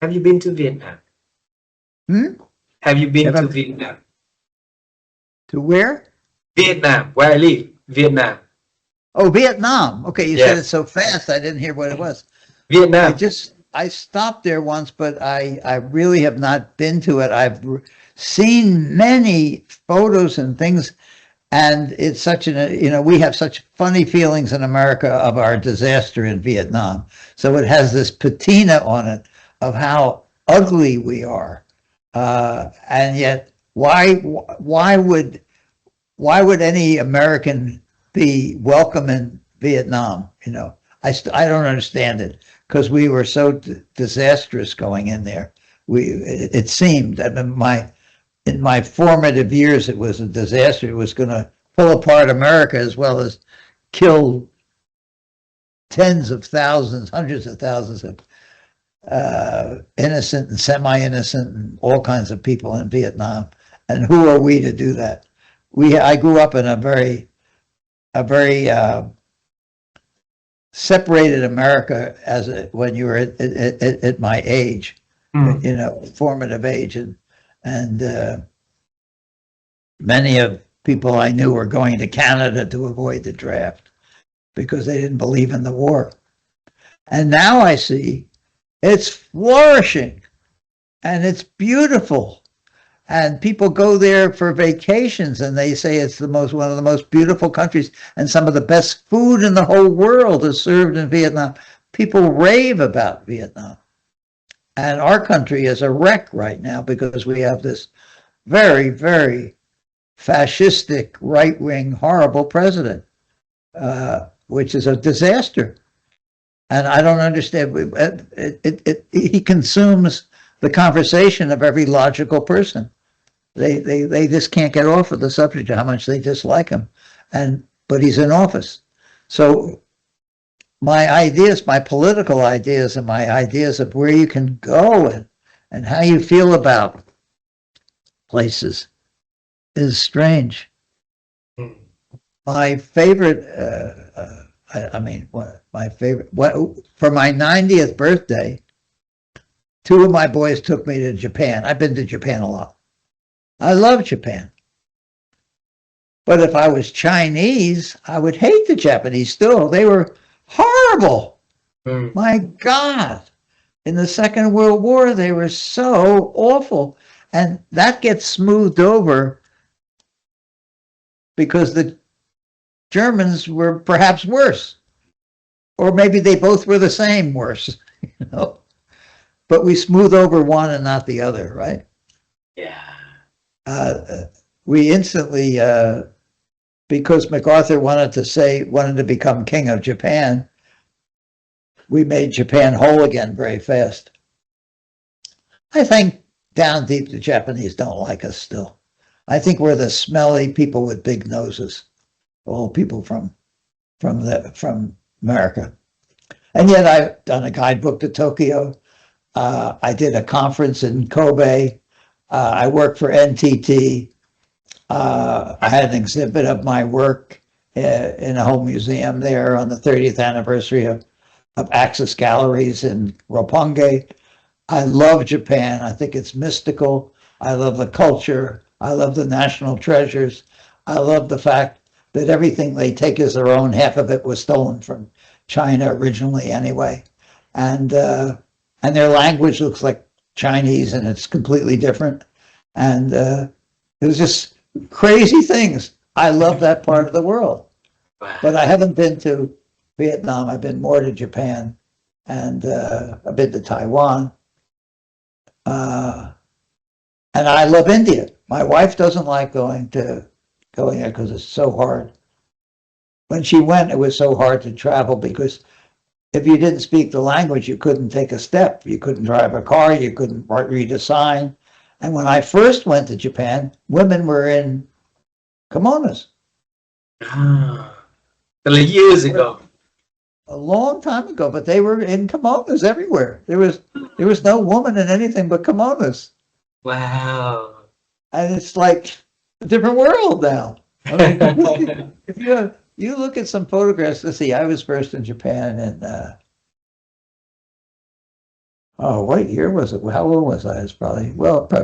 Have you been to Vietnam? Have you been to Vietnam? To where? Vietnam, where I live, Vietnam. Oh, Vietnam. Okay, you Yeah. said it so fast, I didn't hear what it was. Vietnam. I stopped there once, but I really have not been to it. I've seen many photos and things, and it's such we have such funny feelings in America of our disaster in Vietnam. So it has this patina on it of how ugly we are. And yet, why would any American be welcome in Vietnam? I don't understand it because we were so disastrous going in there. It seemed that in my formative years, it was a disaster. It was going to pull apart America as well as kill tens of thousands, hundreds of thousands of innocent and semi-innocent and all kinds of people in Vietnam. And who are we to do that? I grew up in a very separated America when you were at my age, formative age, and many of people I knew were going to Canada to avoid the draft because they didn't believe in the war. And now I see it's flourishing and it's beautiful. And people go there for vacations and they say it's one of the most beautiful countries and some of the best food in the whole world is served in Vietnam. People rave about Vietnam. And our country is a wreck right now because we have this very, very fascistic, right-wing, horrible president, which is a disaster. And I don't understand. He consumes the conversation of every logical person. They just can't get off of the subject of how much they dislike him. But he's in office. So my ideas, my political ideas, and my ideas of where you can go and how you feel about places is strange. My favorite, for my 90th birthday, 2 of my boys took me to Japan. I've been to Japan a lot. I love Japan. But if I was Chinese, I would hate the Japanese still. They were horrible. My God. In the Second World War, they were so awful. And that gets smoothed over because the Germans were perhaps worse. Or maybe they both were the same worse, But we smooth over one and not the other, right? Yeah. We instantly, because MacArthur wanted to become king of Japan, we made Japan whole again very fast. I think down deep the Japanese don't like us still. I think we're the smelly people with big noses, all people from America. And yet I've done a guidebook to Tokyo. I did a conference in Kobe. I worked for NTT. I had an exhibit of my work in a whole museum there on the 30th anniversary of Axis Galleries in Roppongi. I love Japan. I think it's mystical. I love the culture. I love the national treasures. I love the fact that everything they take as their own, half of it was stolen from China originally anyway. And their language looks like Chinese, and it's completely different. And it was just crazy things. I love that part of the world. But I haven't been to Vietnam. I've been more to Japan, and I've been to Taiwan. And I love India. My wife doesn't like going there because it's so hard. When she went, it was so hard to travel because if you didn't speak the language, you couldn't take a step. You couldn't drive a car. You couldn't read a sign. And when I first went to Japan, women were in kimonos. Years ago. A long time ago, but they were in kimonos everywhere. There was no woman in anything but kimonos. Wow. And it's like a different world now. I mean, if you look at some photographs, let's see, I was first in Japan in, what year was it? How old was I? It's probably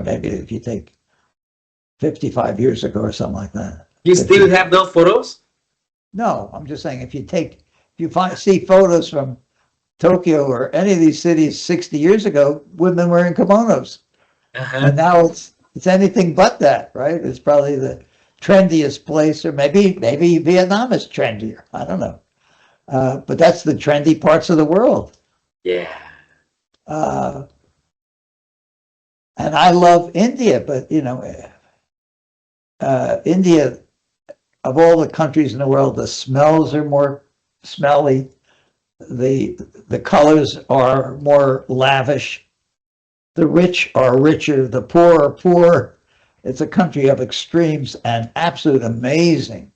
maybe if you take 55 years ago or something like that. You still have those photos? No, I'm just saying if you see photos from Tokyo or any of these cities 60 years ago, women were in kimonos. And now it's anything but that, right? It's probably the trendiest place, or maybe Vietnam is trendier. I don't know. But that's the trendy parts of the world. Yeah. And I love India, but India, of all the countries in the world, the smells are more smelly. The colors are more lavish. The rich are richer, the poor are poor. It's a country of extremes and absolute amazing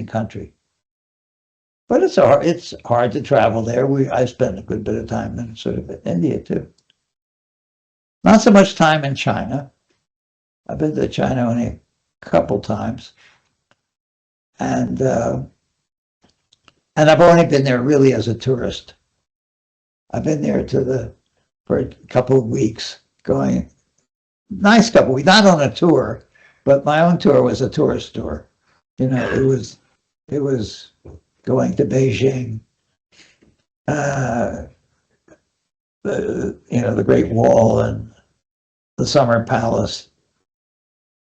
country. But it's hard to travel there. I spent a good bit of time in sort of India too. Not so much time in China. I've been to China only a couple times. And I've only been there really as a tourist. I've been there for a couple of weeks, nice couple of weeks, not on a tour, but my own tour was a tourist tour. It was going to Beijing, the Great Wall and the Summer Palace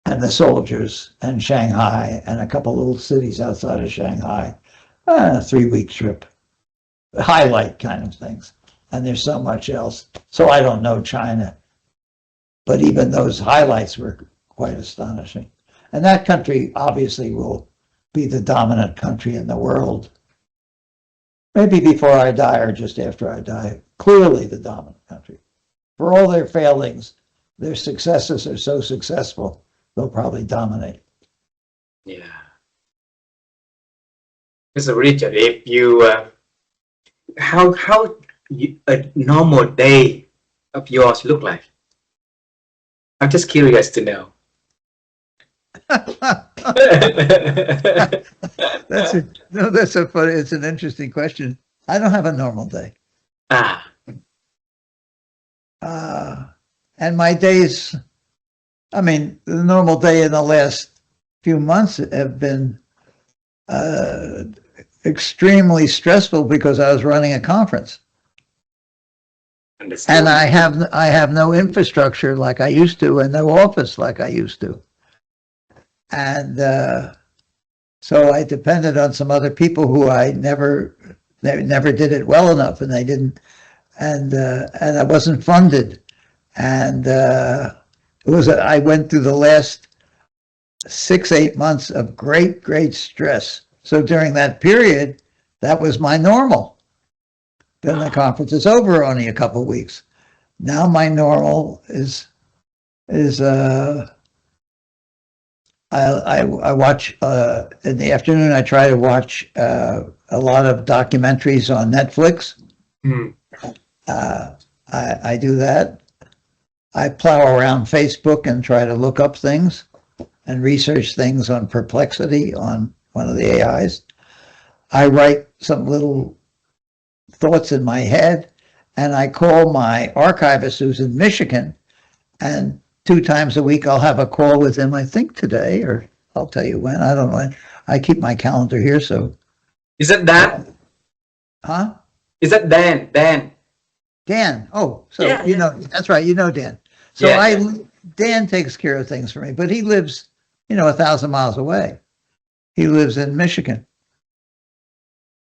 and the soldiers and Shanghai and a couple little cities outside of Shanghai, a 3-week trip, highlight kind of things. And there's so much else. So I don't know China. But even those highlights were quite astonishing. And that country obviously will be the dominant country in the world. Maybe before I die or just after I die. Clearly the dominant country. For all their failings, their successes are so successful, they'll probably dominate. Yeah. Mr. Richard, if you, how a normal day of yours look like? I'm just curious to know. That's so funny. It's an interesting question. I don't have a normal day. And my days, I mean, the normal day in the last few months have been extremely stressful because I was running a conference. Understood. And I have no infrastructure like I used to, and no office like I used to. And so I depended on some other people who they never did it well enough, and they didn't, and I wasn't funded. And I went through the last 6-8 months of great stress. So during that period, that was my normal. Then the conference is over only a couple of weeks. Now my normal is I watch in the afternoon. I try to watch a lot of documentaries on Netflix. I do that. I plow around Facebook and try to look up things. and research things on perplexity on one of the AIs. I write some little thoughts in my head, and I call my archivist who's in Michigan, and 2 times a week I'll have a call with him, I think today, or I'll tell you when, I don't know when. I keep my calendar here, so. Is that Dan? Huh? Is that Dan? Dan. Oh, so Yeah, you know, that's right, you know Dan. So Yeah, Dan takes care of things for me, but he lives, 1,000 miles away. He lives in Michigan.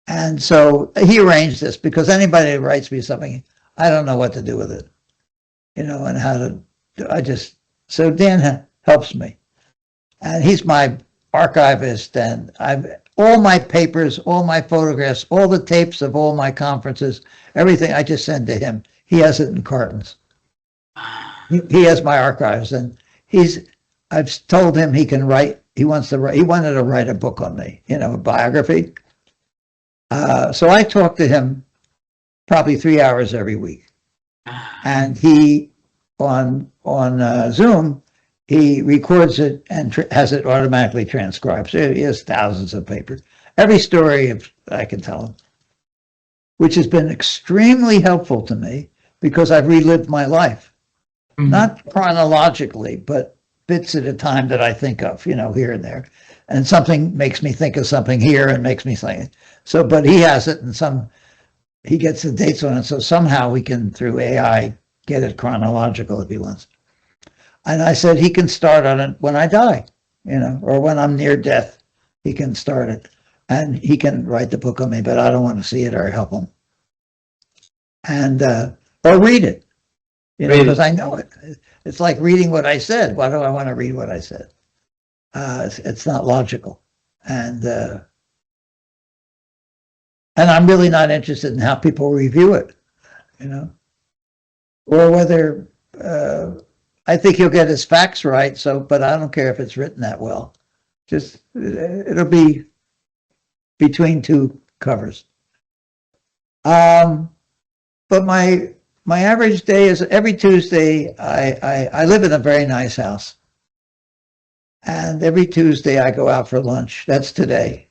And so he arranged this because anybody that writes me something, I don't know what to do with it, and how to do. So Dan helps me. And he's my archivist, and all my papers, all my photographs, all the tapes of all my conferences, everything I just send to him. He has it in cartons. He has my archives, and I've told him he can write. He wanted to write a book on me, a biography. So I talk to him probably 3 hours every week, and he on Zoom, he records it and has it automatically transcribed. So he has thousands of papers, every story I can tell him, which has been extremely helpful to me because I've relived my life, not chronologically, but bits at a time that I think of, here and there. And something makes me think of something here and makes me think. So, but he has it, and he gets the dates on it. So somehow we can, through AI, get it chronological if he wants. And I said he can start on it when I die, or when I'm near death, he can start it. And he can write the book on me, but I don't want to see it or help him. And, or read it, because I know it. It's like reading what I said. Why do I want to read what I said? It's not logical. And I'm really not interested in how people review it, or whether, I think he'll get his facts right. But I don't care if it's written that well. Just, it'll be between 2 covers. But my average day is every Tuesday. I live in a very nice house. And every Tuesday I go out for lunch. That's today.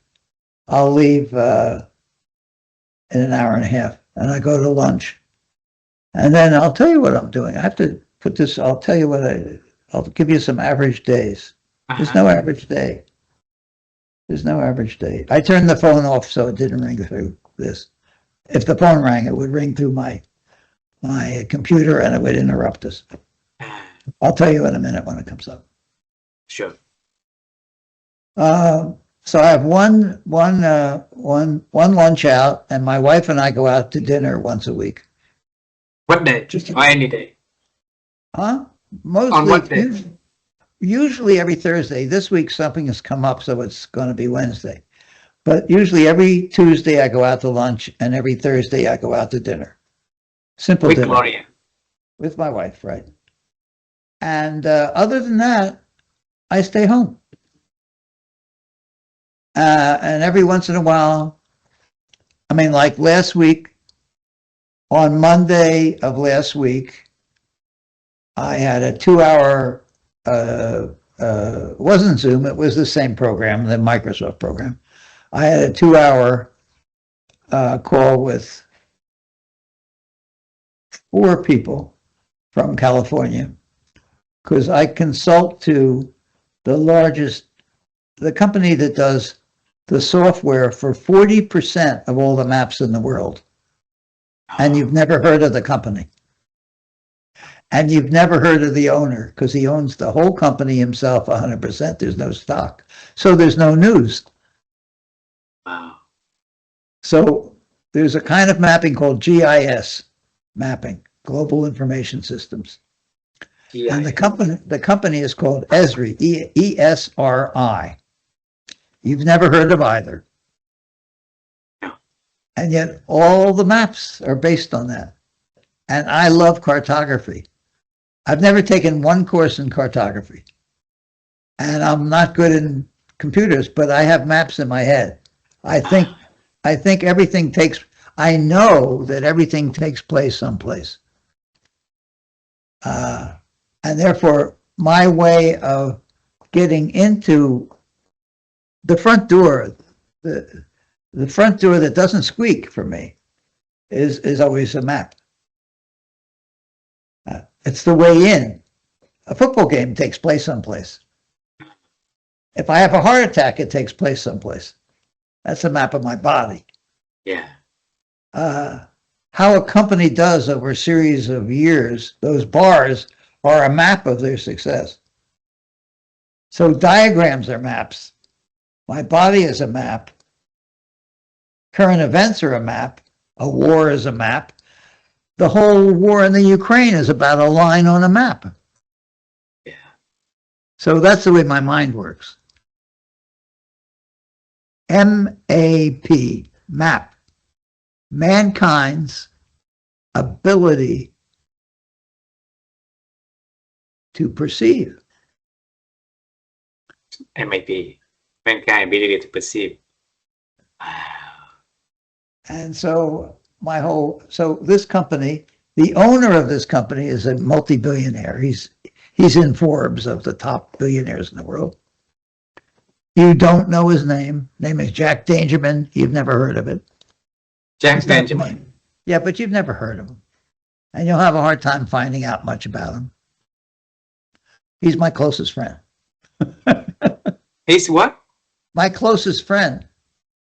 I'll leave in an hour and a half, and I go to lunch. And then I'll tell you what I'm doing. I have to put this, I'll tell you I'll give you some average days. There's no average day. There's no average day. I turned the phone off so it didn't ring through this. If the phone rang, it would ring through my computer and it would interrupt us. I'll tell you in a minute when it comes up. Sure. So I have one lunch out, and my wife and I go out to dinner once a week. What day? Or any day? Huh? Mostly. On what day? Usually every Thursday. This week something has come up, so it's going to be Wednesday. But usually every Tuesday I go out to lunch, and every Thursday I go out to dinner. Simple With dinner. Gloria. With my wife, right. And other than that, I stay home. And every once in a while, like last week, on Monday of last week, I had a 2-hour, wasn't Zoom, it was the same program, the Microsoft program. I had a 2-hour call with 4 people from California, because I consult to the company that does the software for 40% of all the maps in the world. And you've never heard of the company. And you've never heard of the owner, because he owns the whole company himself 100%. There's no stock. So there's no news. Wow. So there's a kind of mapping called GIS mapping, Global Information Systems. GIS. And the company is called ESRI, ESRI. You've never heard of either. No. And yet all the maps are based on that. And I love cartography. I've never taken one course in cartography. And I'm not good in computers, but I have maps in my head. I think everything I know that everything takes place someplace. And therefore, my way of getting into the front door, the front door that doesn't squeak for me is always a map. It's the way in. A football game takes place someplace. If I have a heart attack, it takes place someplace. That's a map of my body. Yeah. How a company does over a series of years, those bars are a map of their success. So diagrams are maps. My body is a map. Current events are a map. A war is a map. The whole war in the Ukraine is about a line on a map. Yeah. So that's the way my mind works. M-A-P, map. Mankind's ability to perceive. MAP, mankind ability to perceive. And so so this company, the owner of this company is a multi-billionaire. He's in Forbes of the top billionaires in the world. You don't know his name. Name is Jack Dangerman. You've never heard of it. Jack Dangerman. Yeah, but you've never heard of him. And you'll have a hard time finding out much about him. He's my closest friend. He's what? My closest friend.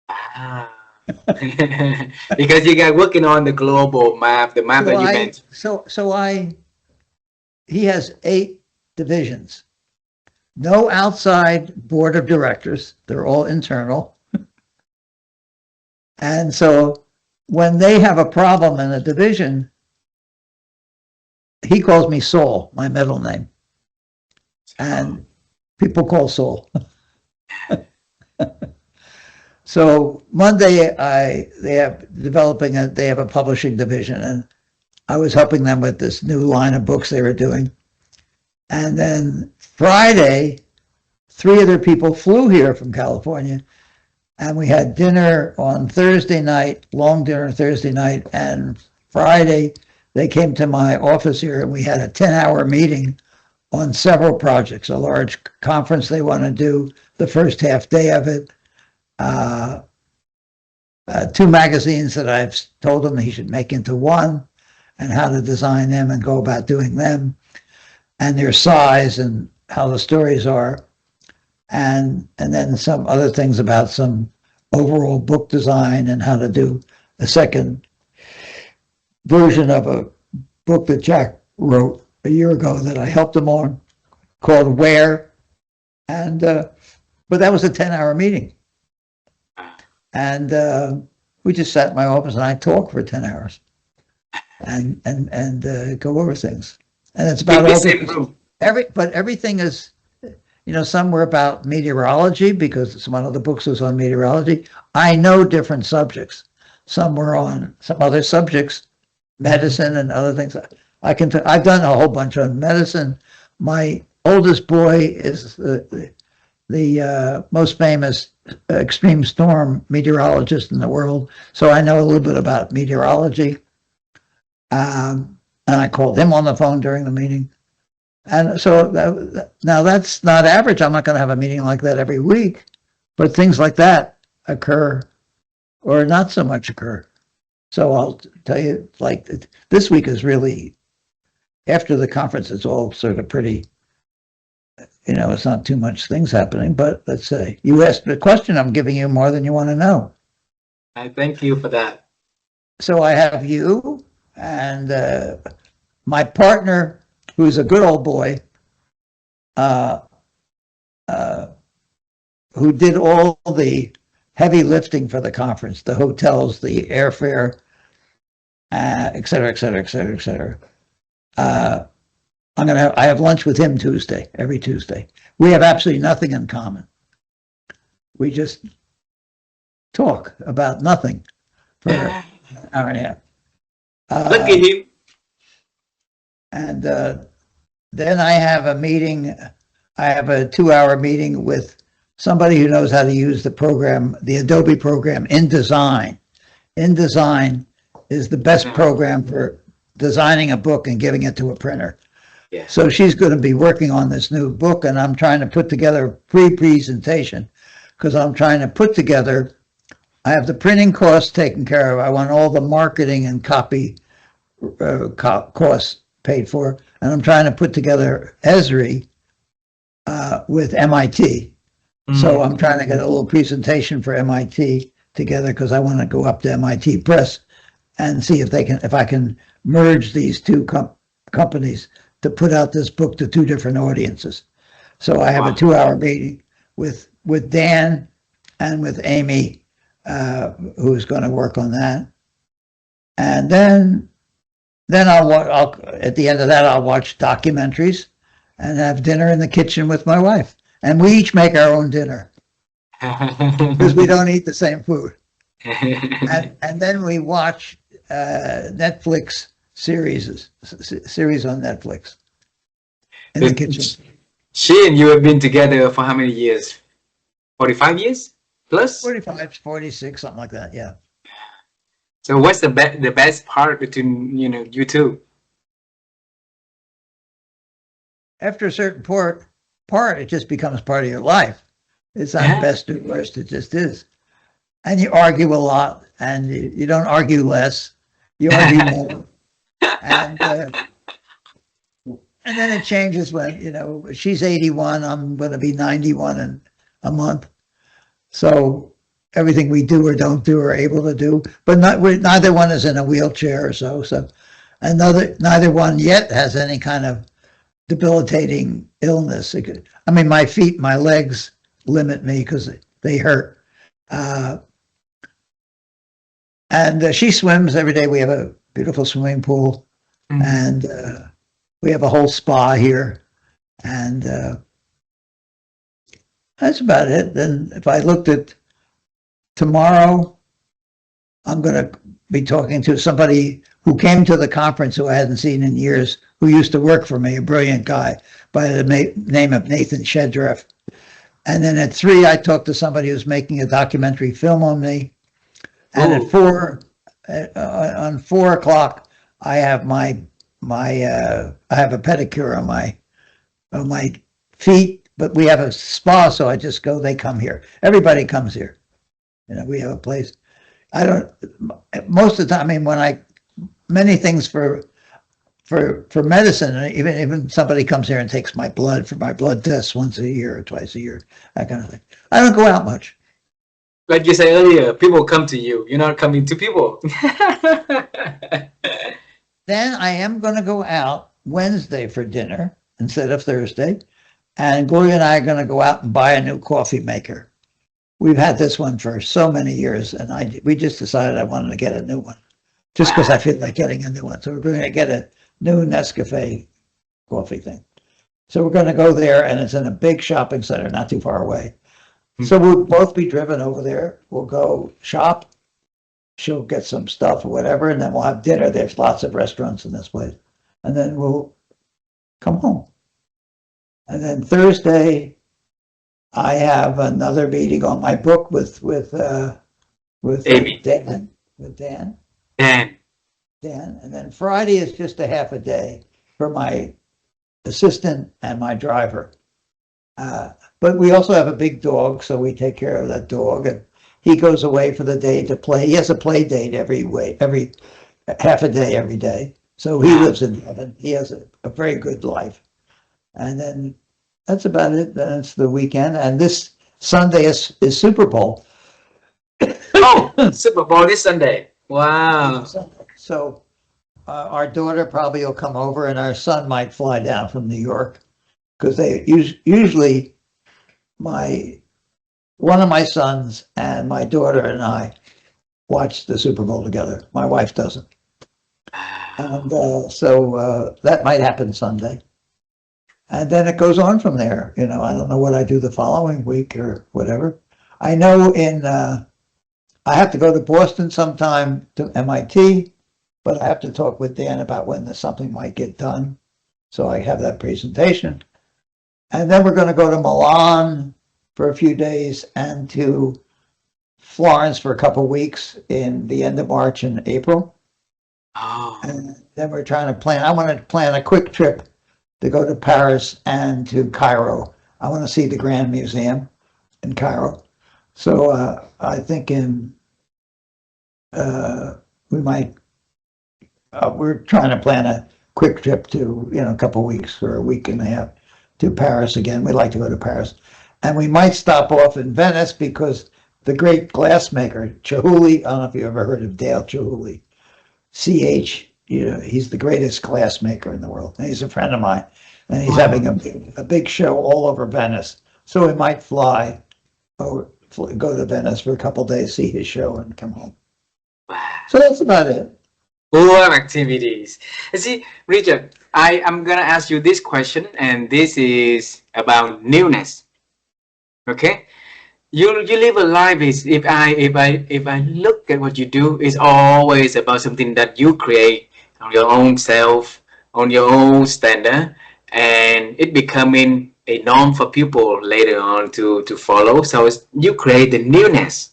Ah. Because you guys working on the global map, the map that you mentioned. He has 8 divisions. No outside board of directors. They're all internal. And so when they have a problem in a division, he calls me Saul, my middle name. And people call Saul. So Monday, they have a publishing division, and I was helping them with this new line of books they were doing. And then Friday, 3 other people flew here from California, and we had dinner on Thursday night, long dinner Thursday night, and Friday they came to my office here, and we had a 10-hour meeting on several projects, a large conference they want to do, the first half day of it, 2 magazines that I've told him he should make into one, and how to design them and go about doing them, and their size and how the stories are, and then some other things about some overall book design and how to do a second version of a book that Jack wrote a year ago that I helped him on, called Where, and but that was a 10-hour meeting. And we just sat in my office and I talked for 10 hours and go over things. And it's about all but everything is, some were about meteorology because one of the books was on meteorology. I know different subjects. Some were on some other subjects, medicine and other things. I've done a whole bunch on medicine. My oldest boy is the most famous extreme storm meteorologist in the world. So I know a little bit about meteorology. And I called him on the phone during the meeting. And so now that's not average. I'm not going to have a meeting like that every week, but things like that occur or not so much occur. So I'll tell you, like this week is really, after the conference, it's all sort of pretty, it's not too much things happening, but let's say you asked the question, I'm giving you more than you want to know. I thank you for that. So I have you and my partner, who's a good old boy, who did all the heavy lifting for the conference, the hotels, the airfare, et cetera, et cetera, et cetera, et cetera. I have lunch with him every Tuesday. We have absolutely nothing in common. We just talk about nothing for an hour and a half. Look at him. And then I have a meeting. I have a 2-hour meeting with somebody who knows how to use the program, the Adobe program, InDesign. InDesign is the best program for designing a book and giving it to a printer. Yeah. So she's going to be working on this new book, and I'm trying to put together a pre-presentation because I'm trying to put together, I have the printing costs taken care of. I want all the marketing and copy costs paid for, and I'm trying to put together Esri with MIT. So I'm trying to get a little presentation for MIT together because I want to go up to MIT Press and see if I can merge these two companies to put out this book to two different audiences. So I have a 2-hour meeting with Dan and with Amy, who's going to work on that. And then I'll at the end of that, I'll watch documentaries and have dinner in the kitchen with my wife. And we each make our own dinner because we don't eat the same food. And then we watch Netflix series on Netflix in the kitchen. She and you have been together for how many years? 45 years plus? 45, 46, something like that, yeah. So what's the best part between you two? After a certain part, it just becomes part of your life. It's not best or worst, it just is. And you argue a lot, and you don't argue less, you argue more. And then it changes when, she's 81, I'm going to be 91 in a month. So everything we do or don't do or able to do, but neither one is in a wheelchair or so. And neither one yet has any kind of debilitating illness. My legs limit me because they hurt. And she swims every day. We have a beautiful swimming pool, and we have a whole spa here, and that's about it. Then if I looked at tomorrow, I'm going to be talking to somebody who came to the conference who I hadn't seen in years, who used to work for me, a brilliant guy by the name of Nathan Shedreff. And then at 3, I talked to somebody who's making a documentary film on me. And at 4, on 4 o'clock, I have I have a pedicure on my feet, but we have a spa, so I just go, they come here. Everybody comes here. We have a place. Most of the time, many things for medicine, even somebody comes here and takes my blood for my blood tests once a year or twice a year, that kind of thing. I don't go out much. Like you said earlier, people come to you. You're not coming to people. Then I am going to go out Wednesday for dinner instead of Thursday. And Gloria and I are going to go out and buy a new coffee maker. We've had this one for so many years, and we just decided I wanted to get a new one, just because I feel like getting a new one. So we're going to get a new Nescafe coffee thing. So we're going to go there, and it's in a big shopping center, not too far away. So we'll both be driven over there. We'll go shop. She'll get some stuff or whatever, and then we'll have dinner. There's lots of restaurants in this place. And then we'll come home. And then Thursday, I have another meeting on my book with Amy. Dan. With Dan. Dan. And then Friday is just a half a day for my assistant and my driver. But we also have a big dog, so we take care of that dog. And he goes away for the day to play. He has a play date every half a day every day. So he lives in heaven. He has a very good life. And then that's about it. Then it's the weekend. And this Sunday is Super Bowl. Oh, Super Bowl this Sunday. Wow. So our daughter probably will come over, and our son might fly down from New York, because they usually one of my sons and my daughter and I watch the Super Bowl together. My wife doesn't. And so that might happen Sunday. And then it goes on from there. I don't know what I do the following week or whatever. I know I have to go to Boston sometime to MIT, but I have to talk with Dan about when something might get done. So I have that presentation. And then we're going to go to Milan for a few days and to Florence for a couple of weeks in the end of March and April. Oh. And then we're trying to I want to plan a quick trip to go to Paris and to Cairo. I want to see the Grand Museum in Cairo. So I think we might, we're trying to plan a quick trip to, a couple of weeks or a week and a half to Paris again. We'd like to go to Paris. And we might stop off in Venice because the great glassmaker, Chihuly, I don't know if you ever heard of Dale Chihuly, CH, he's the greatest glassmaker in the world. And he's a friend of mine. And he's having a big show all over Venice. So we might fly or go to Venice for a couple of days, see his show, and come home. So that's about it. Full of activities. See, Richard, I am gonna ask you this question, and this is about newness. Okay, you live a life is if I look at what you do, it's always about something that you create on your own self, on your own standard, and it becoming a norm for people later on to follow. So you create the newness.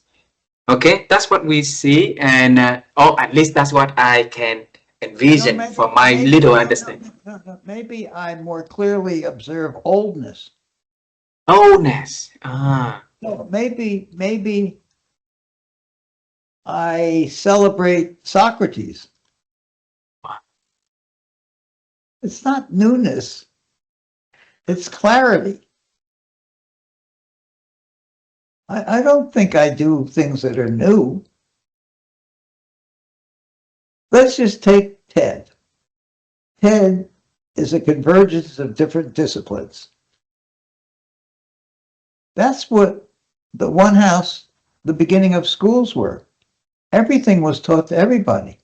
Okay, that's what we see, and or at least that's what I can envision from my little understanding. Maybe I more clearly observe oldness. Oldness. Ah. No, maybe I celebrate Socrates. It's not newness. It's clarity. I don't think I do things that are new. Let's just take TED. TED is a convergence of different disciplines. That's what the one house, the beginning of schools were. Everything was taught to everybody.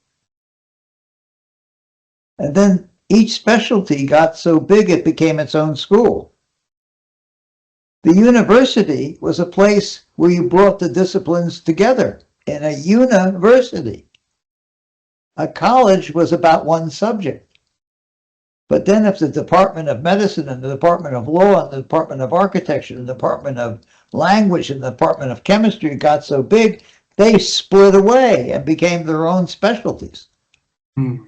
And then each specialty got so big it became its own school. The university was a place where you brought the disciplines together in a university. A college was about one subject. But then if the Department of Medicine and the Department of Law and the Department of Architecture and the Department of Language and the Department of Chemistry got so big, they split away and became their own specialties.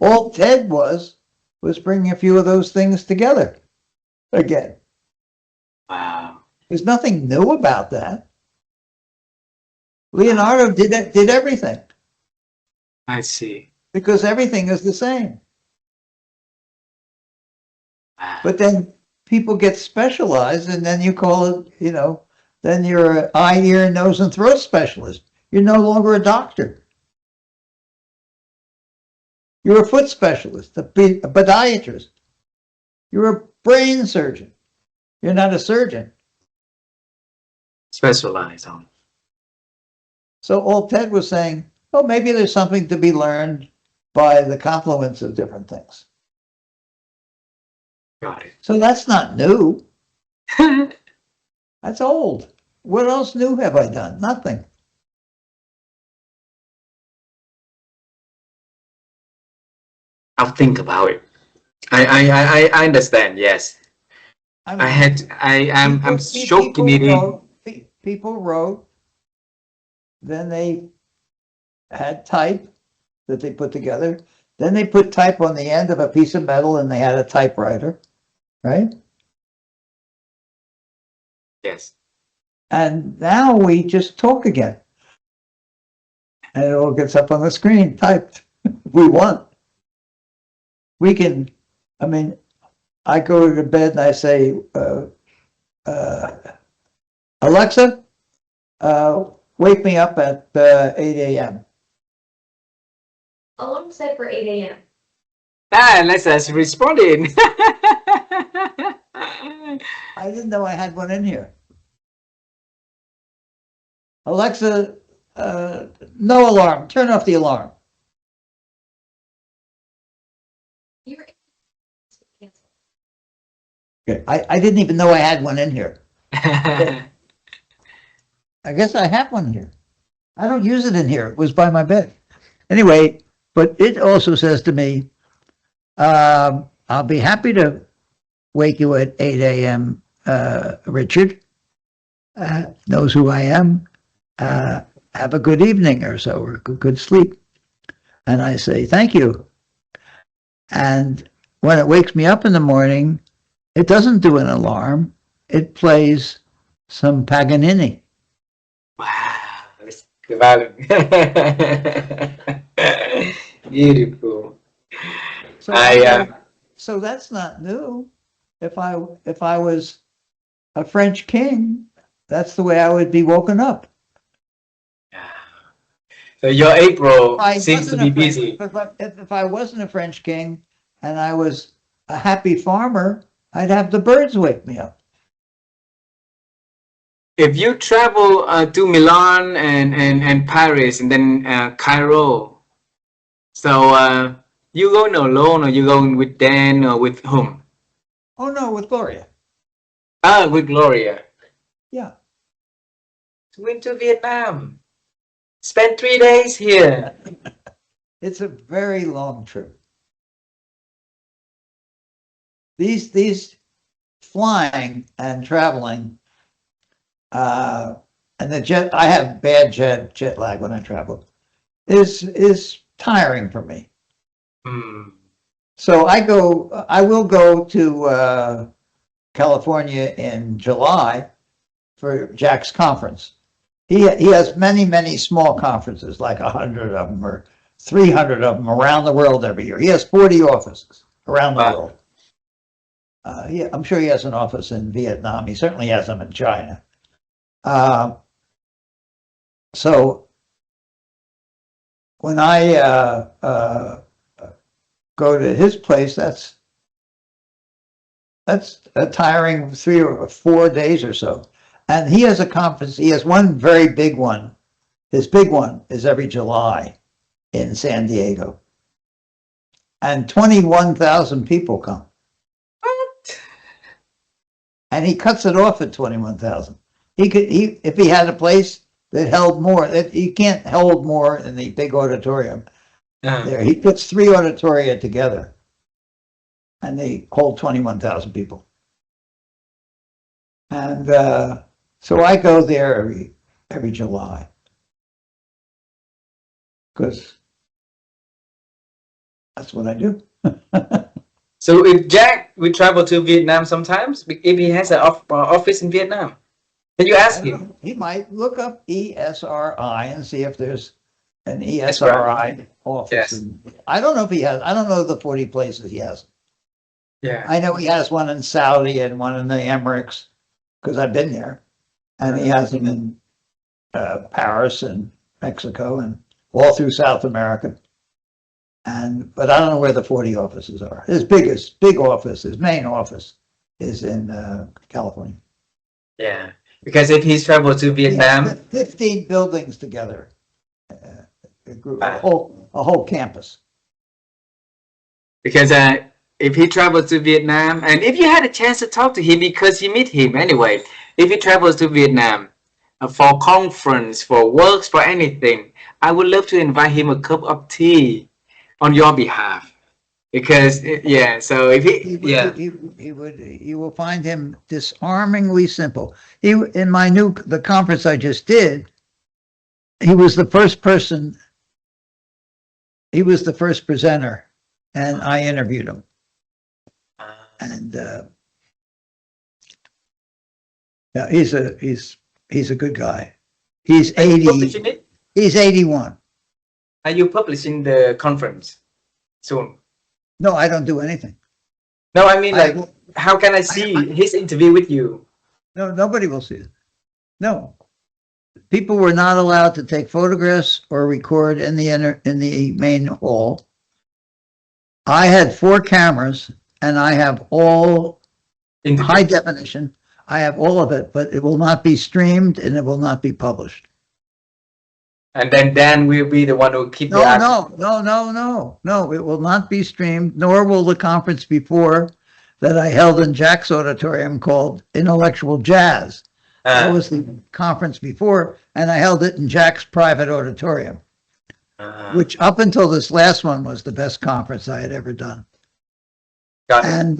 All TED was bringing a few of those things together again. Wow. There's nothing new about that. Leonardo did everything. I see. Because everything is the same. Wow. But then people get specialized, and then you call it, then you're an eye, ear, nose, and throat specialist. You're no longer a doctor. You're a foot specialist, a podiatrist. You're a brain surgeon. You're not a surgeon. Specialized on. So all Ted was saying, oh, maybe there's something to be learned by the confluence of different things. Got it. So that's not new. That's old. What else new have I done? Nothing. I'll think about it. I understand. Yes. I'm soaking it in. People wrote, then they had type that they put together. Then they put type on the end of a piece of metal and they had a typewriter, right? Yes. And now we just talk again. And it all gets up on the screen, typed. We want. We can, I go to bed and I say, Alexa, wake me up at 8 a.m. Alarm set for 8 a.m. Alexa's responding. I didn't know I had one in here. Alexa, no alarm. Turn off the alarm. You were cancel. Okay. I didn't even know I had one in here. I guess I have one here. I don't use it in here. It was by my bed. Anyway, but it also says to me, I'll be happy to wake you at 8 a.m., Richard. Knows who I am. Have a good evening or so, or good sleep. And I say, thank you. And when it wakes me up in the morning, It doesn't do an alarm. It plays some Paganini. Wow, that's wow. Beautiful. So I so that's not new. If I was a French king, that's the way I would be woken up. so your April If I seems to wasn't be a French, busy. if I wasn't a French king and I was a happy farmer, I'd have the birds wake me up. If you travel to Milan and Paris and then Cairo, so you going alone or you going with Dan or with whom? Oh no, with Gloria. Ah, with Gloria. Yeah. Went to Vietnam. Spent 3 days here. It's a very long trip. These flying and traveling, and the jet, I have bad jet lag when I travel, is tiring for me. Hmm. So I will go to California in July for Jack's conference. He has many small conferences, like 100 of them or 300 of them around the world every year. He has 40 offices around the Wow. world. I'm sure he has an office in Vietnam. He certainly has them in China. So when I go to his place, that's a tiring 3 or 4 days or so. And he has a conference. He has one very big one. His big one is every July in San Diego. And 21,000 people come. What? And he cuts it off at 21,000. If he had a place that held more, that he can't hold more in the big auditorium there. He puts 3 auditoria together and they hold 21,000 people. And so I go there every July because that's what I do. So if Jack would travel to Vietnam sometimes, if he has an office in Vietnam, can you ask him? He might look up ESRI and see if there's an That's right. ESRI office. Yes. I don't know if he has. I don't know the 40 places he has. Yeah. I know he has one in Saudi and one in the Emirates because I've been there, and he has them in Paris and Mexico and all through South America. But I don't know where the 40 offices are. His big office, his main office, is in California. Yeah. Because if he's traveled to He has Vietnam, 15 buildings together, a whole campus. because if he travels to Vietnam, and if you had a chance to talk to him, because you meet him anyway, if he travels to Vietnam for conference, for works, for anything, I would love to invite him a cup of tea on your behalf. Because yeah, so if You will find him disarmingly simple. The conference I just did, he was the first presenter, and I interviewed him. And yeah, he's a good guy. He's 80. He's 81. Are you publishing the conference soon? No, I don't do anything. No, I mean, like, how can I see his interview with you? No, nobody will see it. No, people were not allowed to take photographs or record in the main hall. I had 4 cameras, and I have all In the high definition. I have all of it, but it will not be streamed and it will not be published. And then Dan will be the one who keep the No. It will not be streamed, nor will the conference before that I held in Jack's auditorium called Intellectual Jazz. That was the conference before, and I held it in Jack's private auditorium, which up until this last one was the best conference I had ever done. Got it. And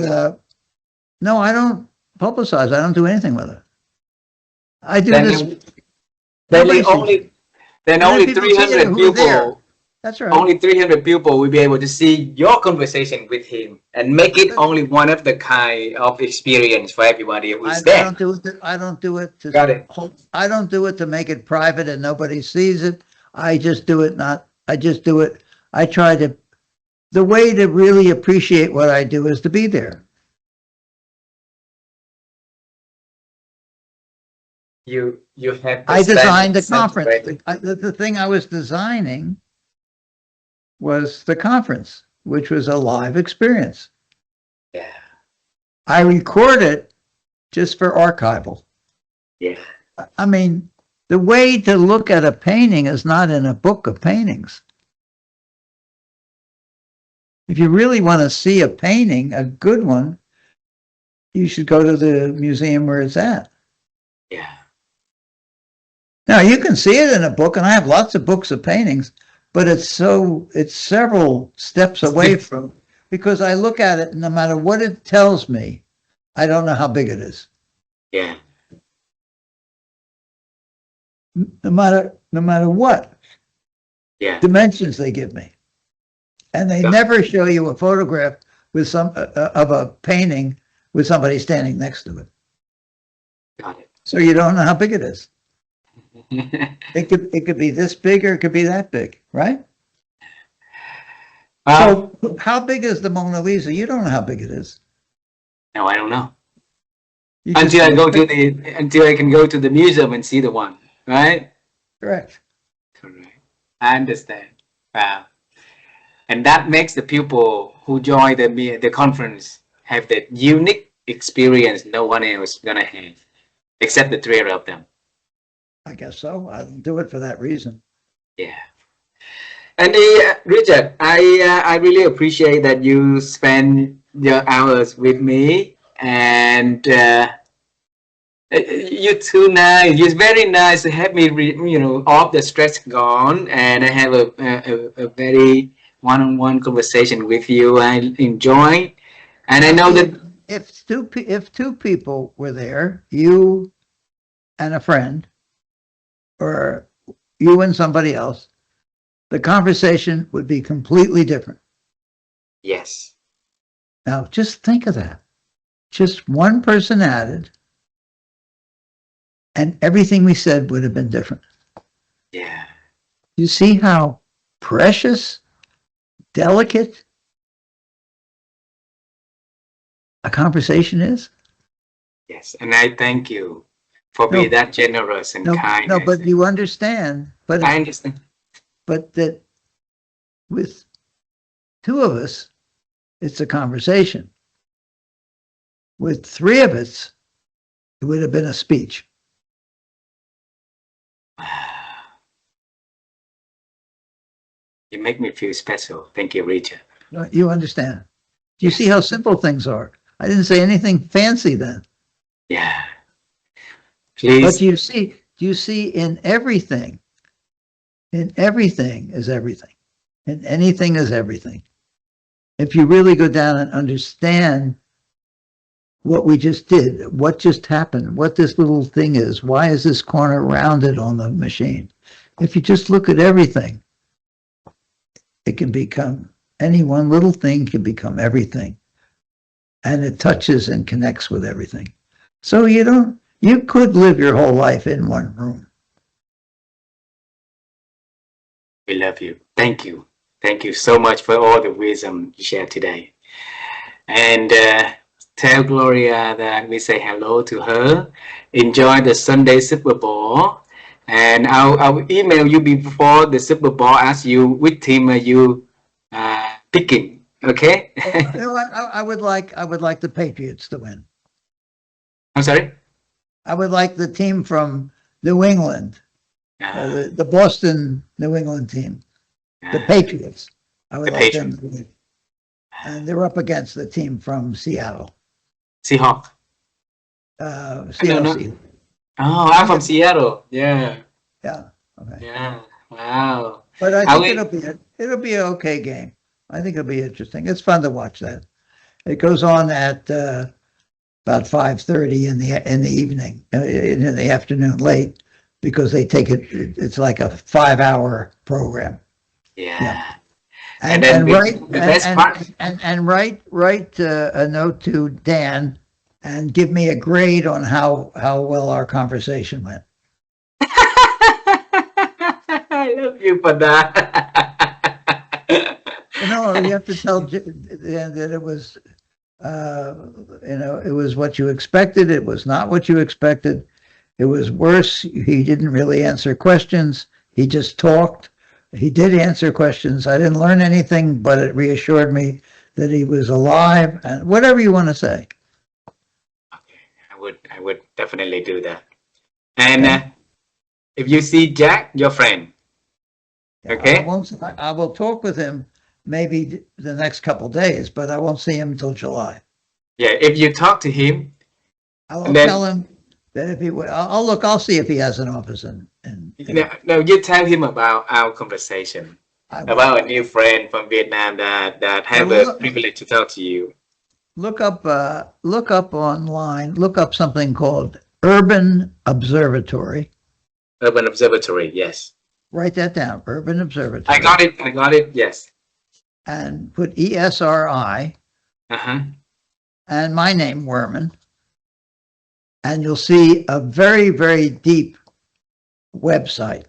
no, I don't publicize. I don't do anything with it. I do Then this. Then Nobody sees only How many people see 300 who are there? people. That's right. only 300 people will be able to see your conversation with him and make it only one of the kind of experience for everybody who is I there. don't do it. I don't do it to. Got it. I don't do it to make it private and nobody sees it. I just do it. I just do it. I try to. The way to really appreciate what I do is to be there. You have. I designed the stand conference. celebrated. The thing I was designing was the conference, which was a live experience. Yeah. I record it just for archival. Yeah. I mean, the way to look at a painting is not in a book of paintings. If you really want to see a painting, a good one, you should go to the museum where it's at. Yeah. Now, you can see it in a book, and I have lots of books of paintings, but it's several steps away from, because I look at it, and no matter what it tells me, I don't know how big it is. Yeah. No matter what Yeah. dimensions they give me. And they Yeah. never show you a photograph with some of a painting with somebody standing next to it. Got it. So you don't know how big it is. It could be this big or it could be that big, right? So how big is the Mona Lisa? You don't know how big it is. No, I don't know. You just- Until I can go to the museum and see the one, right? Correct. Correct. I understand. Wow. And that makes the people who join the conference have that unique experience no one else gonna have, except the three of them. I guess so. I don't do it for that reason. Yeah. And Richard, I really appreciate that you spend your hours with me, and you're too nice. It's very nice to have me, off the stress gone, and I have a very one-on-one conversation with you. I enjoy, and I know that If two people were there, you and a friend, or you and somebody else, the conversation would be completely different. yes, Now, just think of that. Just one person added, and everything we said would have been different. yeah, You see how precious, delicate a conversation is? yes, and I thank you for being that generous and kind. No, but you understand. But I understand. But that with two of us, it's a conversation. With three of us, it would have been a speech. You make me feel special. Thank you, Richard. You understand? Do you see how simple things are? I didn't say anything fancy then. Yeah. Please. But you see in everything is everything. And anything is everything. If you really go down and understand what we just did, what just happened, what this little thing is, why is this corner rounded on the machine? If you just look at everything, it can become, any one little thing can become everything. And it touches and connects with everything. So you could live your whole life in one room. We love you. Thank you. Thank you so much for all the wisdom you shared today. And tell Gloria that we say hello to her. Enjoy the Sunday Super Bowl. And I'll email you before the Super Bowl, ask you which team are you picking. Okay? I would like the Patriots to win. I'm sorry? I would like the team from New England, the Boston New England team, the Patriots. I would like them to win. And they're up against the team from Seattle. Seahawks. Seattle. Oh, I'm from Seattle. Yeah. Yeah. Okay. Yeah. Wow. But I think it'll be an okay game. I think it'll be interesting. It's fun to watch that. It goes on at about 5:30 in the evening, in the afternoon, late, because they take it. It's like a 5-hour program. Yeah. And, then and write, the best part. and write a note to Dan and give me a grade on how well our conversation went. I love you for that. You have to tell Dan that it was, it was what you expected. It was not what you expected. It was worse. He didn't really answer questions. He just talked. He did answer questions. I didn't learn anything, but it reassured me that he was alive, and whatever you want to say. Okay, I would definitely do that. And if you see Jack, your friend, okay? I will talk with him maybe the next couple days, but I won't see him until July. Yeah, if you talk to him, I will tell him that if he would, I'll see if he has an office no, you tell him about our conversation, about a new friend from Vietnam that have the privilege to talk to you. Look up online, look up something called Urban Observatory. Urban Observatory, yes. Write that down, Urban Observatory. I got it, yes. And put ESRI. And my name, Wurman. And you'll see a very, very deep website.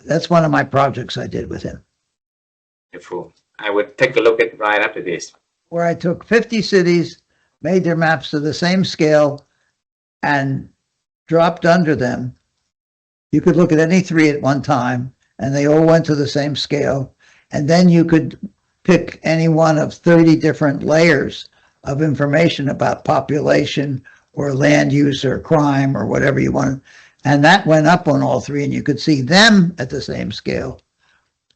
That's one of my projects I did with him. Beautiful. I would take a look at right after this. Where I took 50 cities, made their maps to the same scale, and dropped under them. You could look at any 3 at one time, and they all went to the same scale. And then you could pick any one of 30 different layers of information about population or land use or crime or whatever you wanted. And that went up on all 3, and you could see them at the same scale.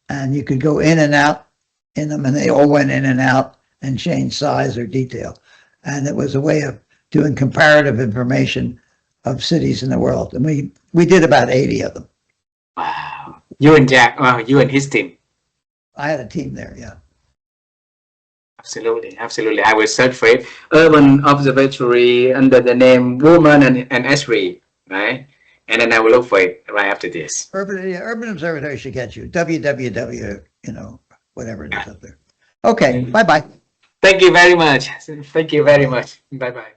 And you could go in and out in them, and they all went in and out and change size or detail. And it was a way of doing comparative information of cities in the world. And we did about 80 of them. Wow. You and Jack, you and his team. I had a team there, yeah. Absolutely, absolutely. I will search for it. Urban Observatory under the name Wurman and Esri, right? And then I will look for it right after this. Urban Observatory should get you. www, whatever it is up there. Okay, bye-bye. Thank you very much. Thank you very much. Bye-bye.